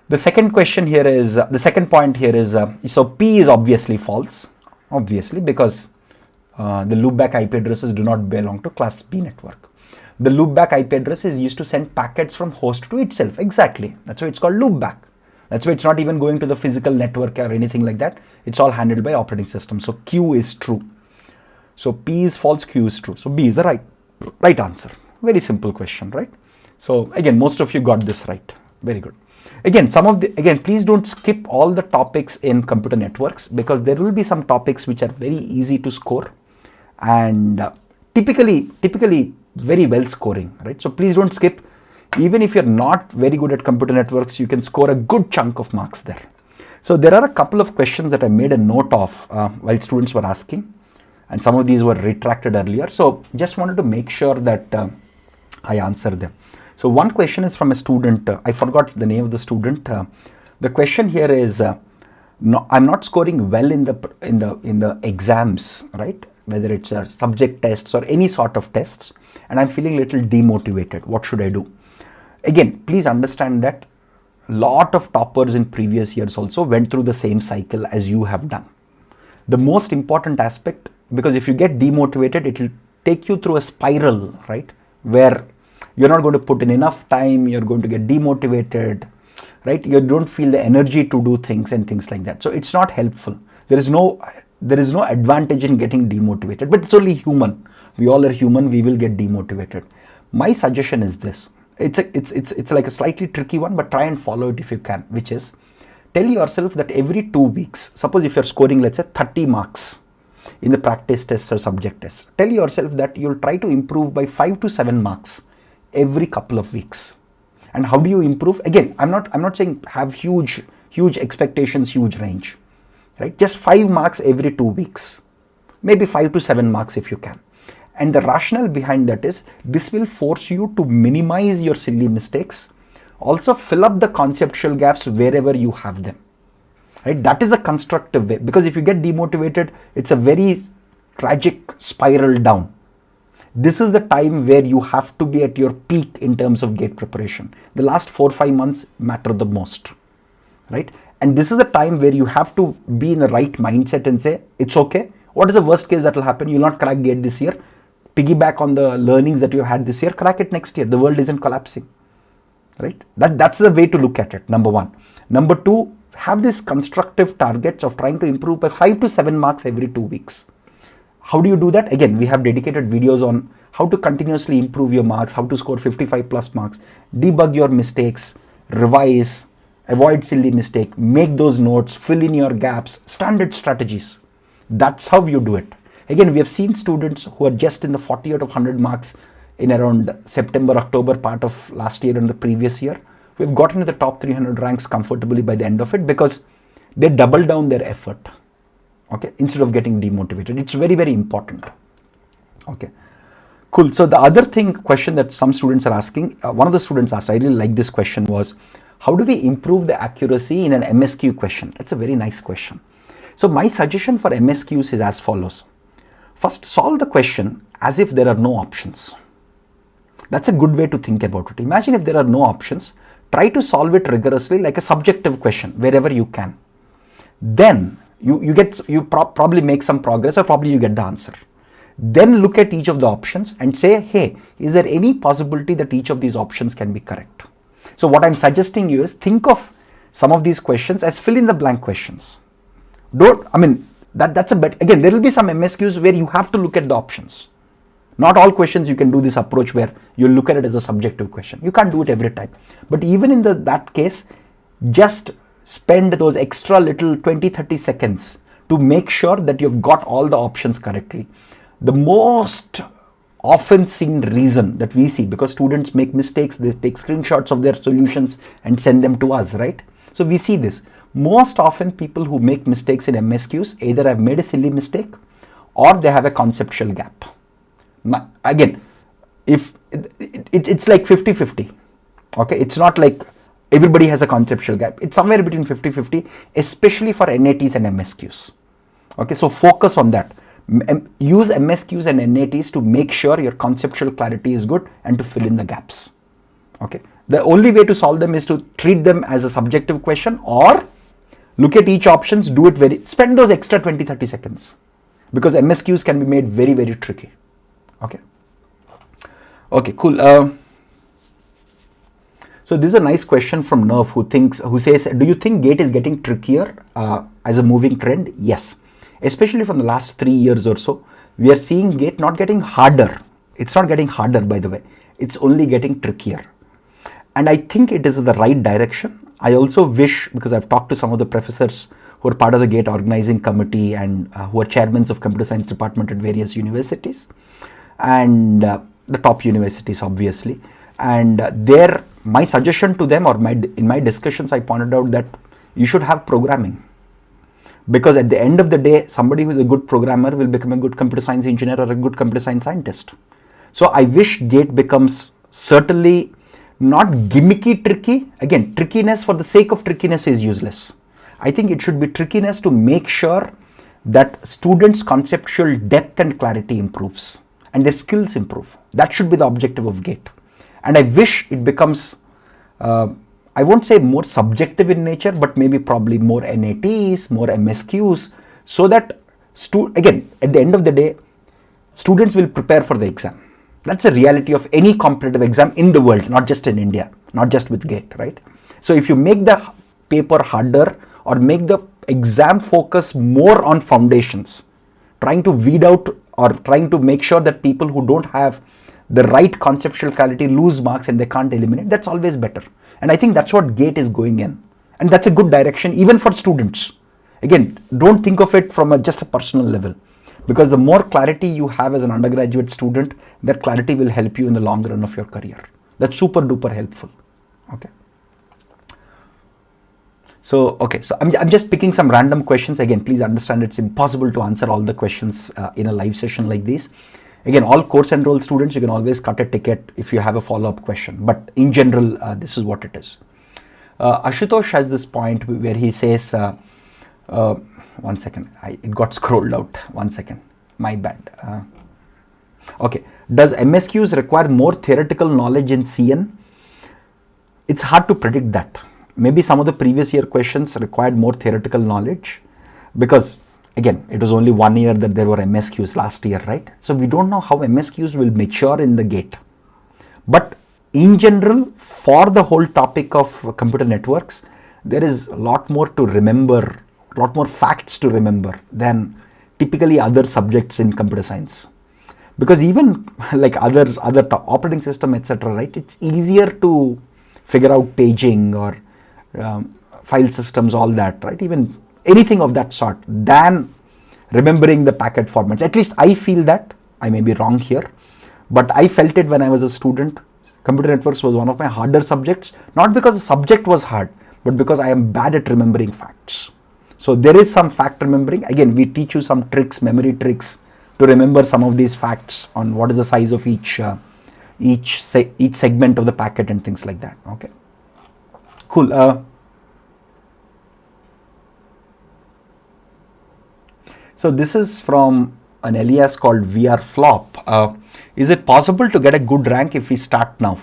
The second question here is, the second point here is, so P is obviously false, obviously, because the loopback IP addresses do not belong to class B network. The loopback IP address is used to send packets from host to itself. Exactly. That's why it's called loopback. That's why it's not even going to the physical network or anything like that. It's all handled by operating system. So Q is true. So P is false, Q is true. So B is the right answer. Very simple question, right? So again, most of you got this right. Very good. Again, please don't skip all the topics in computer networks, because there will be some topics which are very easy to score and typically very well scoring, right? So please don't skip. Even if you're not very good at computer networks, you can score a good chunk of marks there. So there are a couple of questions that I made a note of while students were asking, and some of these were retracted earlier. So just wanted to make sure that I answer them. So one question is from a student. I forgot the name of the student. The question here is, no, I'm not scoring well in the exams, right? Whether it's subject tests or any sort of tests, and I'm feeling a little demotivated. What should I do? Again, please understand that a lot of toppers in previous years also went through the same cycle as you have done. The most important aspect, because if you get demotivated, it will take you through a spiral, right? Where you're not going to put in enough time, you're going to get demotivated, right? You don't feel the energy to do things and things like that. So it's not helpful. There is no advantage in getting demotivated, but it's only human. We all are human, we will get demotivated. My suggestion is this. It's like a slightly tricky one, but try and follow it if you can, which is, tell yourself that every 2 weeks, suppose if you're scoring, let's say 30 marks in the practice tests or subject tests, tell yourself that you'll try to improve by 5 to 7 marks every couple of weeks. And how do you improve? Again, I'm not saying have huge expectations, huge range, right? Just 5 marks every 2 weeks, maybe 5 to 7 marks if you can. And the rationale behind that is, this will force you to minimize your silly mistakes, also fill up the conceptual gaps wherever you have them, right? That is a constructive way, because if you get demotivated, it's a very tragic spiral down. This is the time where you have to be at your peak in terms of gate preparation. The last 4-5 months matter the most, right? And this is the time where you have to be in the right mindset and say, it's okay. What is the worst case that will happen? You'll not crack gate this year. Piggyback on the learnings that you had this year, crack it next year. The world isn't collapsing, right? That's the way to look at it, number one. Number two, have these constructive targets of trying to improve by 5 to 7 marks every 2 weeks. How do you do that? Again, we have dedicated videos on how to continuously improve your marks, how to score 55 plus marks, debug your mistakes, revise, avoid silly mistake, make those notes, fill in your gaps, standard strategies. That's how you do it. Again, we have seen students who are just in the 40 out of 100 marks in around September, October part of last year and the previous year. We've gotten to the top 300 ranks comfortably by the end of it because they double down their effort, okay, instead of getting demotivated. It's very, very important. Okay, cool. So the other question that some students are asking, one of the students asked, I really like this question, was how do we improve the accuracy in an MSQ question? That's a very nice question. So my suggestion for MSQs is as follows. First, solve the question as if there are no options. That's a good way to think about it. Imagine if there are no options, try to solve it rigorously like a subjective question wherever you can. Then you probably make some progress, or probably you get the answer. Then look at each of the options and say, hey, is there any possibility that each of these options can be correct? So what I'm suggesting you is think of some of these questions as fill in the blank questions. That's a bet. Again, there will be some MSQs where you have to look at the options. Not all questions you can do this approach where you look at it as a subjective question. You can't do it every time. But even in that case, just spend those extra little 20-30 seconds to make sure that you've got all the options correctly. The most often seen reason that we see, because students make mistakes, they take screenshots of their solutions and send them to us, right? So we see this. Most often people who make mistakes in MSQs either have made a silly mistake or they have a conceptual gap. Again, if it's like 50-50, okay, it's not like everybody has a conceptual gap. It's somewhere between 50-50, especially for NATs and MSQs. Okay, so focus on that. Use MSQs and NATs to make sure your conceptual clarity is good and to fill in the gaps. Okay, the only way to solve them is to treat them as a subjective question, or look at each options, spend those extra 20-30 seconds, because MSQs can be made very, very tricky. Okay, cool. So this is a nice question from Nerv who says, do you think GATE is getting trickier as a moving trend? Yes, especially from the last 3 years or so, we are seeing GATE not getting harder. It's not getting harder, by the way. It's only getting trickier. And I think it is the right direction. I also wish, because I've talked to some of the professors who are part of the GATE organizing committee and who are chairmen of computer science department at various universities and the top universities, obviously. And my suggestion to them, or in my discussions, I pointed out that you should have programming. Because at the end of the day, somebody who is a good programmer will become a good computer science engineer or a good computer science scientist. So I wish GATE becomes certainly not gimmicky tricky. Again, trickiness for the sake of trickiness is useless. I think it should be trickiness to make sure that students' conceptual depth and clarity improves and their skills improve. That should be the objective of GATE. And I wish it becomes, I won't say more subjective in nature, but maybe probably more NATs, more MSQs, so that, again, at the end of the day, students will prepare for the exam. That's a reality of any competitive exam in the world, not just in India, not just with GATE, right? So if you make the paper harder or make the exam focus more on foundations, trying to weed out or trying to make sure that people who don't have the right conceptual clarity lose marks and they can't eliminate, that's always better. And I think that's what GATE is going in. And that's a good direction even for students. Again, don't think of it from just a personal level, because the more clarity you have as an undergraduate student, that clarity will help you in the long run of your career. That's super duper helpful. Okay. So I'm just picking some random questions. Again, please understand it's impossible to answer all the questions in a live session like this. Again, all course enrolled students, you can always cut a ticket if you have a follow-up question. But in general, this is what it is. Ashutosh has this point where he says, one second, it got scrolled out. 1 second, my bad. Okay, does MSQs require more theoretical knowledge in CN? It's hard to predict that. Maybe some of the previous year questions required more theoretical knowledge because, again, it was only 1 year that there were MSQs last year, right? So we don't know how MSQs will mature in the GATE. But in general, for the whole topic of computer networks, there is a lot more to remember, a lot more facts to remember than typically other subjects in computer science. Because even like other operating system, etc., right? It's easier to figure out paging or file systems, all that, right? Even anything of that sort than remembering the packet formats. At least I feel that. I may be wrong here, but I felt it when I was a student. Computer networks was one of my harder subjects, not because the subject was hard, but because I am bad at remembering facts. So there is some fact remembering. Again, we teach you some tricks, memory tricks, to remember some of these facts on what is the size of each segment of the packet and things like that. Okay, cool. So this is from an alias called VR Flop. Is it possible to get a good rank if we start now?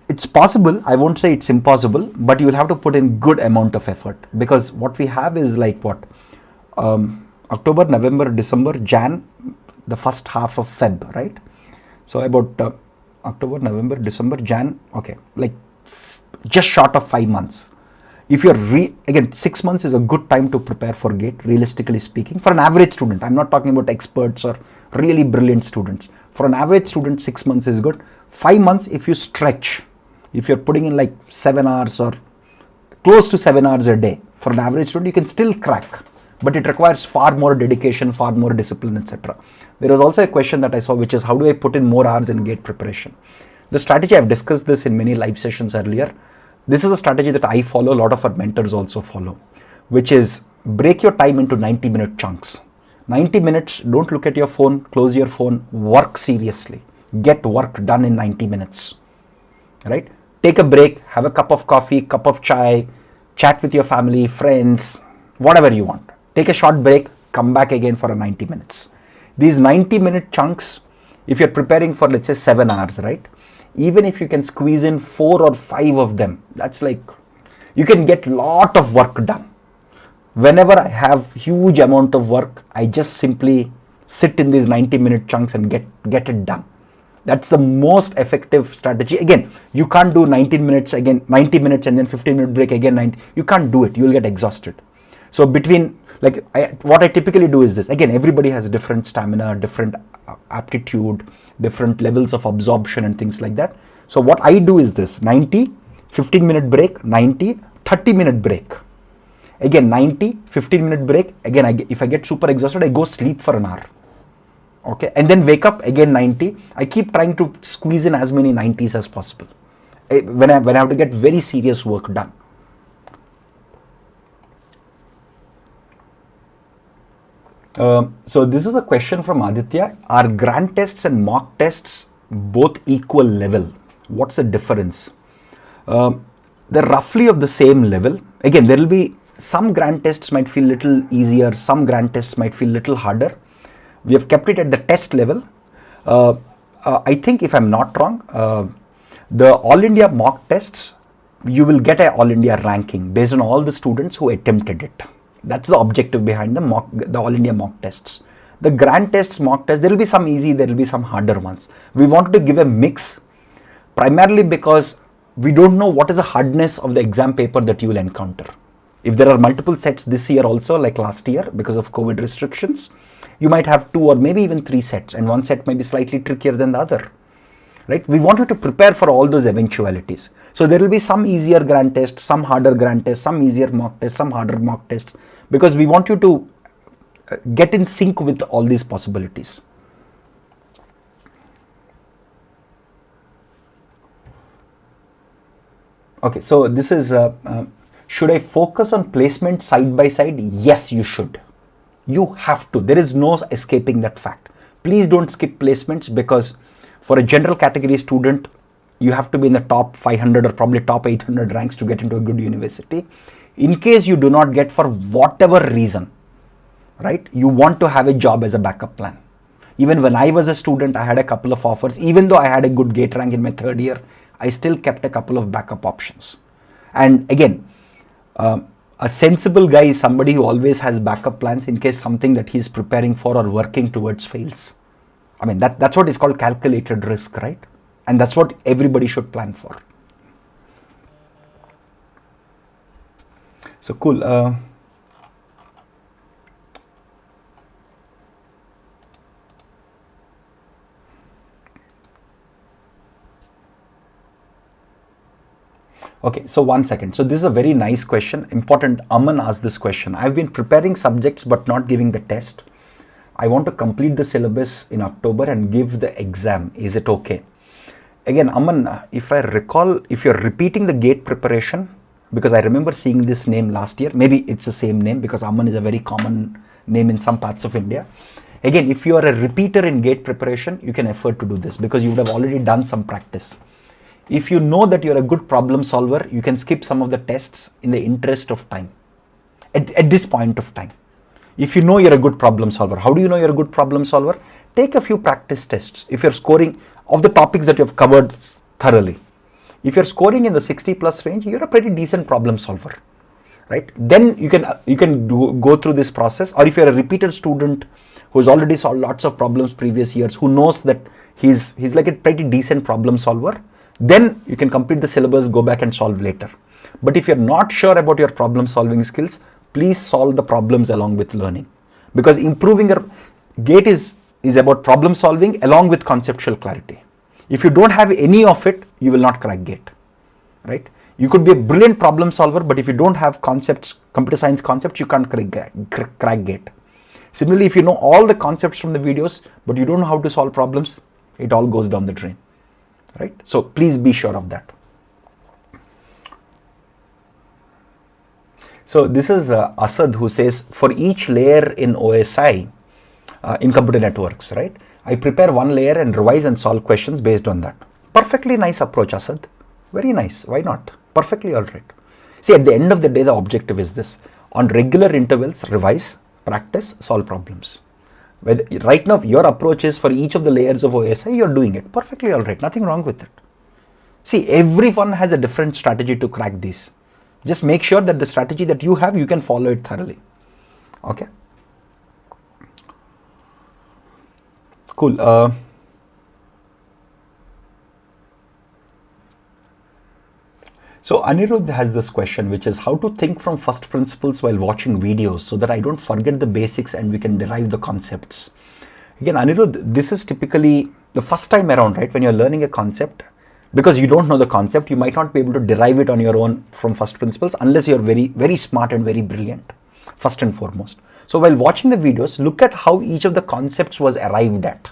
It's possible. I won't say it's impossible, but you will have to put in good amount of effort, because what we have is like what, October, November, December, Jan, the first half of Feb, right? So about October, November, December, Jan, okay, like just short of 5 months. If you're again, 6 months is a good time to prepare for GATE, realistically speaking, for an average student. I'm not talking about experts or really brilliant students. For an average student, 6 months is good. 5 months, if you stretch, if you're putting in like 7 hours or close to 7 hours a day, for an average student, you can still crack, but it requires far more dedication, far more discipline, etc. There was also a question that I saw, which is how do I put in more hours in GATE preparation? The strategy, I've discussed this in many live sessions earlier. This is a strategy that I follow, a lot of our mentors also follow, which is break your time into 90-minute chunks. 90 minutes, don't look at your phone, close your phone, work seriously. Get work done in 90 minutes, right? Take a break, have a cup of coffee, cup of chai, chat with your family, friends, whatever you want. Take a short break, come back again for a 90 minutes. These 90-minute chunks, if you're preparing for, let's say, 7 hours, right? Even if you can squeeze in 4 or 5 of them, that's like, you can get lot of work done. Whenever I have huge amount of work, I just simply sit in these 90-minute chunks and get it done. That's the most effective strategy. Again, you can't do 19 minutes again, 90 minutes and then 15-minute break again, 90. You can't do it. You'll get exhausted. So between, like, what I typically do is this. Again, everybody has different stamina, different aptitude, different levels of absorption and things like that. So what I do is this: 90, 15-minute break, 90, 30-minute break. Again, 90, 15-minute break. Again, if I get super exhausted, I go sleep for an hour. Okay, and then wake up again, 90. I keep trying to squeeze in as many 90s as possible when I have to get very serious work done. So this is a question from Aditya. Are grant tests and mock tests both equal level? What's the difference? They're roughly of the same level. Again, there will be some grant tests might feel little easier, some grant tests might feel little harder. We have kept it at the test level. I think, if I'm not wrong, the All India mock tests, you will get an All India ranking based on all the students who attempted it. That's the objective behind the All India mock tests. The grant tests, mock tests, there will be some easy, there will be some harder ones. We wanted to give a mix, primarily because we don't know what is the hardness of the exam paper that you will encounter. If there are multiple sets this year also, like last year, because of COVID restrictions, you might have 2 or maybe even 3 sets, and one set may be slightly trickier than the other, right? We want you to prepare for all those eventualities. So there will be some easier grant tests, some harder grant tests, some easier mock tests, some harder mock tests, because we want you to get in sync with all these possibilities. Okay, so this is, should I focus on placement side by side? Yes, you should. You have to. There is no escaping that fact. Please don't skip placements, because for a general category student, you have to be in the top 500 or probably top 800 ranks to get into a good university. In case you do not get, for whatever reason, right, you want to have a job as a backup plan. Even when I was a student, I had a couple of offers. Even though I had a good GATE rank in my 3rd year, I still kept a couple of backup options. And again, a sensible guy is somebody who always has backup plans in case something that he's preparing for or working towards fails. I mean, that's what is called calculated risk, right? And that's what everybody should plan for. So cool. Okay, so 1 second. So this is a very nice question. Important. Aman asked this question. I've been preparing subjects but not giving the test. I want to complete the syllabus in October and give the exam. Is it okay? Again, Aman, if I recall, if you're repeating the gate preparation, because I remember seeing this name last year, maybe it's the same name because Aman is a very common name in some parts of India. Again, if you are a repeater in gate preparation, you can afford to do this because you would have already done some practice. If you know that you're a good problem solver, you can skip some of the tests in the interest of time at this point of time. If you know you're a good problem solver, how do you know you're a good problem solver? Take a few practice tests. If you're scoring of the topics that you've covered thoroughly, if you're scoring in the 60 plus range, you're a pretty decent problem solver, right? Then you can go through this process. Or if you're a repeated student who's already solved lots of problems previous years, who knows that he's like a pretty decent problem solver, then you can complete the syllabus, go back and solve later. But if you're not sure about your problem solving skills, please solve the problems along with learning, because improving your gate is about problem solving along with conceptual clarity. If you don't have any of it, you will not crack gate, right? You could be a brilliant problem solver, but if you don't have concepts, computer science concepts, you can't crack gate. Similarly, if you know all the concepts from the videos, but you don't know how to solve problems, it all goes down the drain, right? So please be sure of that. So this is Asad who says, for each layer in OSI, in computer networks, right? I prepare one layer and revise and solve questions based on that. Perfectly nice approach, Asad. Very nice. Why not? Perfectly all right. See, at the end of the day, the objective is this. On regular intervals, revise, practice, solve problems. Right now, your approach is for each of the layers of OSI, you're doing it. Perfectly all right. Nothing wrong with it. See, everyone has a different strategy to crack these. Just make sure that the strategy that you have, you can follow it thoroughly. Okay. Cool. So Anirudh has this question, which is how to think from first principles while watching videos so that I don't forget the basics and we can derive the concepts. Again, Anirudh, this is typically the first time around, right? When you're learning a concept, because you don't know the concept, you might not be able to derive it on your own from first principles unless you're very, very smart and very brilliant, first and foremost. So while watching the videos, look at how each of the concepts was arrived at.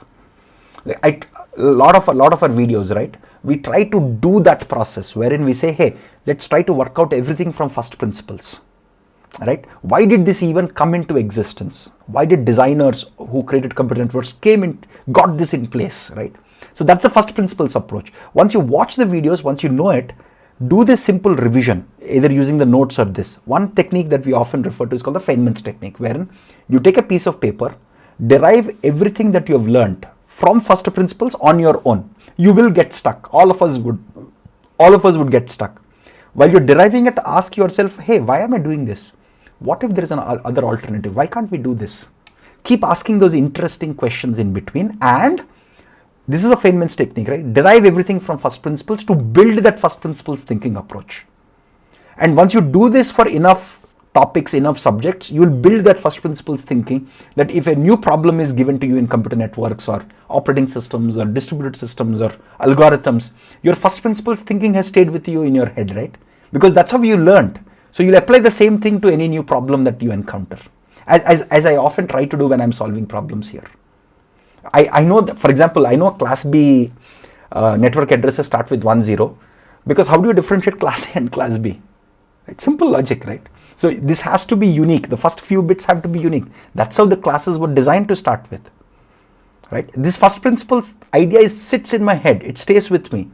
A lot of our videos, right? We try to do that process wherein we say, hey, let's try to work out everything from first principles, right? Why did this even come into existence? Why did designers who created computer networks got this in place, right? So that's the first principles approach. Once you watch the videos, once you know it, do this simple revision, either using the notes or this. One technique that we often refer to is called the Feynman's technique, wherein you take a piece of paper, derive everything that you have learned from first principles on your own. You will get stuck. All of us would get stuck. While you're deriving it, ask yourself, hey, why am I doing this? What if there is an other alternative? Why can't we do this? Keep asking those interesting questions in between, and this is a Feynman's technique, right? Derive everything from first principles to build that first principles thinking approach. And once you do this for enough topics, enough subjects, you will build that first principles thinking that if a new problem is given to you in computer networks or operating systems or distributed systems or algorithms, your first principles thinking has stayed with you in your head, right? Because that's how you learned. So you'll apply the same thing to any new problem that you encounter, as I often try to do when I'm solving problems here. I know that, for example, I know class B network addresses start with 10, because how do you differentiate class A and class B? It's simple logic, right? So this has to be unique. The first few bits have to be unique. That's how the classes were designed to start with, right? This first principles idea sits in my head. It stays with me,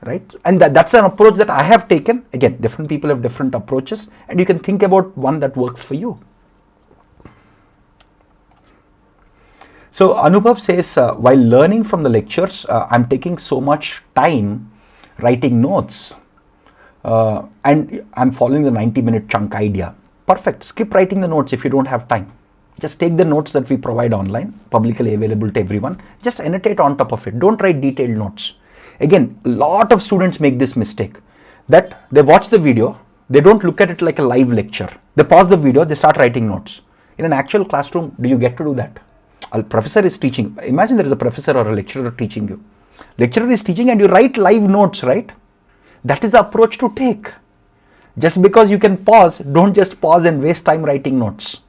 right? And that's an approach that I have taken. Again, different people have different approaches, and you can think about one that works for you. So Anubhav says, while learning from the lectures, I'm taking so much time writing notes. And I'm following the 90-minute chunk idea. Perfect. Skip writing the notes if you don't have time. Just take the notes that we provide online, publicly available to everyone. Just annotate on top of it. Don't write detailed notes. Again, a lot of students make this mistake, that they watch the video, they don't look at it like a live lecture. They pause the video, they start writing notes. In an actual classroom, do you get to do that? A professor is teaching. Imagine there is a professor or a lecturer teaching you. Lecturer is teaching and you write live notes, right? That is the approach to take. Just because you can pause, don't just pause and waste time writing notes.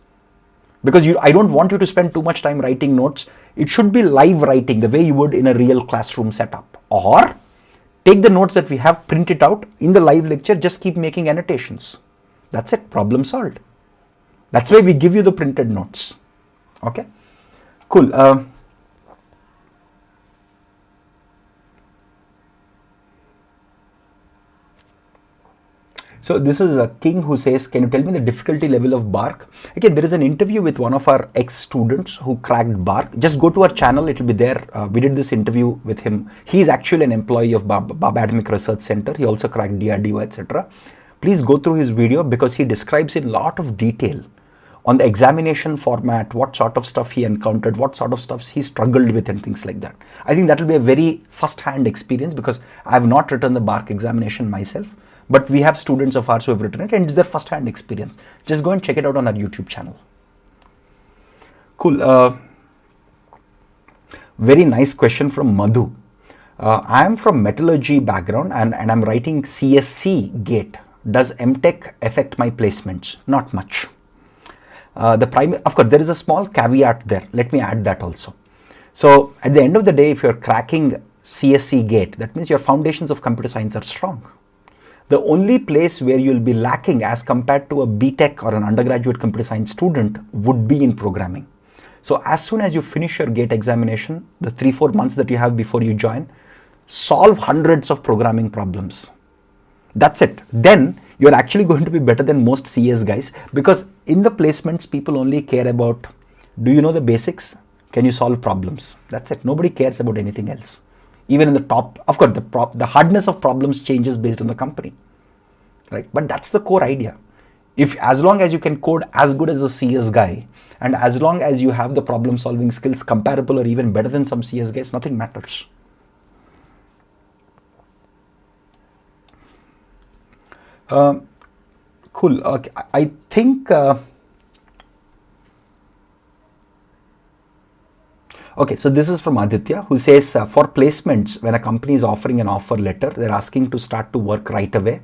Because I don't want you to spend too much time writing notes. It should be live writing the way you would in a real classroom setup. Or take the notes that we have, print it out in the live lecture, just keep making annotations. That's it, problem solved. That's why we give you the printed notes. Okay, cool. So this is a King who says, can you tell me the difficulty level of Bark? Again, there is an interview with one of our ex-students who cracked Bark. Just go to our channel, it will be there. We did this interview with him. He is actually an employee of Bob Atomic Research Center. He also cracked DRDO, etc. Please go through his video because he describes in a lot of detail on the examination format, what sort of stuff he encountered, what sort of stuff he struggled with and things like that. I think that will be a very first-hand experience because I have not written the Bark examination myself. But we have students of ours who have written it and it's their first-hand experience. Just go and check it out on our YouTube channel. Cool. Very nice question from Madhu. I am from metallurgy background and I'm writing CSC gate. Does MTech affect my placements? Not much. Of course, there is a small caveat there. Let me add that also. So at the end of the day, if you're cracking CSC gate, that means your foundations of computer science are strong. The only place where you'll be lacking as compared to a BTech or an undergraduate computer science student would be in programming. So as soon as you finish your GATE examination, the 3-4 months that you have before you join, solve hundreds of programming problems. That's it. Then you're actually going to be better than most CS guys because in the placements, people only care about, do you know the basics? Can you solve problems? That's it. Nobody cares about anything else. Even in the top, of course, the hardness of problems changes based on the company, right? But that's the core idea. As long as you can code as good as a CS guy, and as long as you have the problem solving skills comparable or even better than some CS guys, nothing matters. Cool. Okay. I think. Okay, so this is from Aditya who says for placements, when a company is offering an offer letter, they're asking to start to work right away.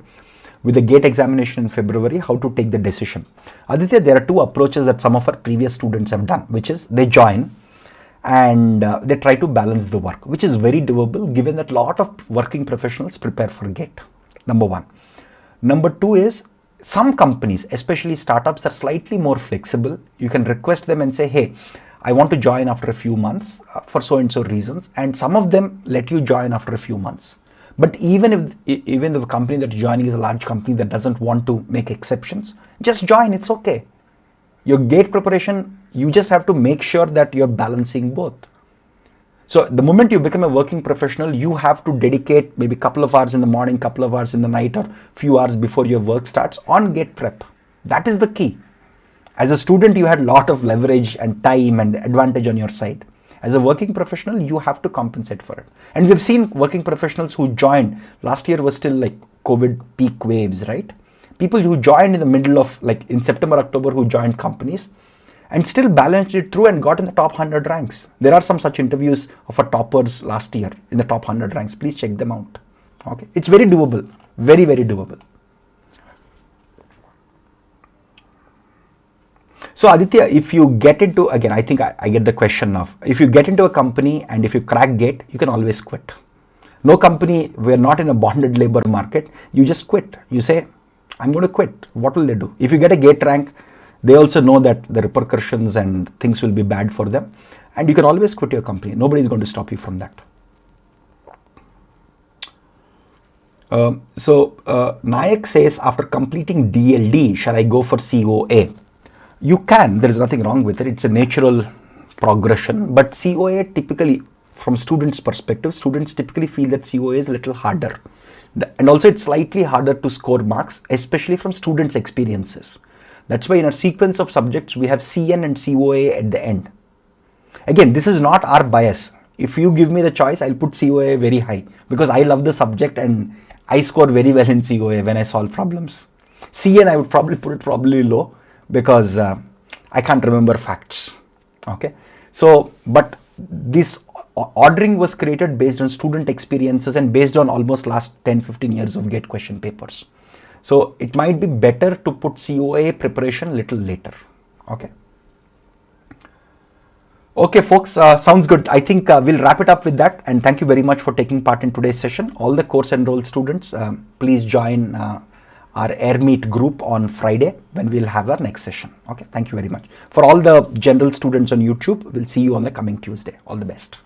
With the GATE examination in February, how to take the decision? Aditya, there are two approaches that some of our previous students have done, which is they join and they try to balance the work, which is very doable given that a lot of working professionals prepare for GATE, number one. Number two is some companies, especially startups, are slightly more flexible. You can request them and say, hey, I want to join after a few months for so and so reasons, and some of them let you join after a few months. But even if the company that you're joining is a large company that doesn't want to make exceptions, just join, it's okay. Your GATE preparation, you just have to make sure that you're balancing both. So the moment you become a working professional, you have to dedicate maybe a couple of hours in the morning, couple of hours in the night, or few hours before your work starts on GATE prep. That is the key. As a student, you had a lot of leverage and time and advantage on your side. As a working professional, you have to compensate for it. And we've seen working professionals who joined, last year was still like COVID peak waves, right? People who joined in the middle of like in September, October, who joined companies and still balanced it through and got in the top 100 ranks. There are some such interviews of our toppers last year in the top 100 ranks. Please check them out. Okay, it's very doable, very, very doable. So Aditya, if you get into, again, I think I get the question now. If you get into a company and if you crack GATE, you can always quit. No company, we're not in a bonded labor market. You just quit. You say, I'm going to quit. What will they do? If you get a GATE rank, they also know that the repercussions and things will be bad for them. And you can always quit your company. Nobody's going to stop you from that. Nayak says, after completing DLD, shall I go for COA? You can, there is nothing wrong with it. It's a natural progression, but COA typically, from students' perspective, students typically feel that COA is a little harder. And also it's slightly harder to score marks, especially from students' experiences. That's why in our sequence of subjects, we have CN and COA at the end. Again, this is not our bias. If you give me the choice, I'll put COA very high because I love the subject and I score very well in COA when I solve problems. CN, I would probably put it probably low, because I can't remember facts. Okay, so but this ordering was created based on student experiences and based on almost last 10-15 years of GATE question papers. So it might be better to put COA preparation little later. Okay. Okay, folks, sounds good. I think we'll wrap it up with that. And thank you very much for taking part in today's session. All the course enrolled students, please join our Air Meet group on Friday when we'll have our next session. Okay, thank you very much. For all the general students on YouTube, we'll see you on the coming Tuesday. All the best.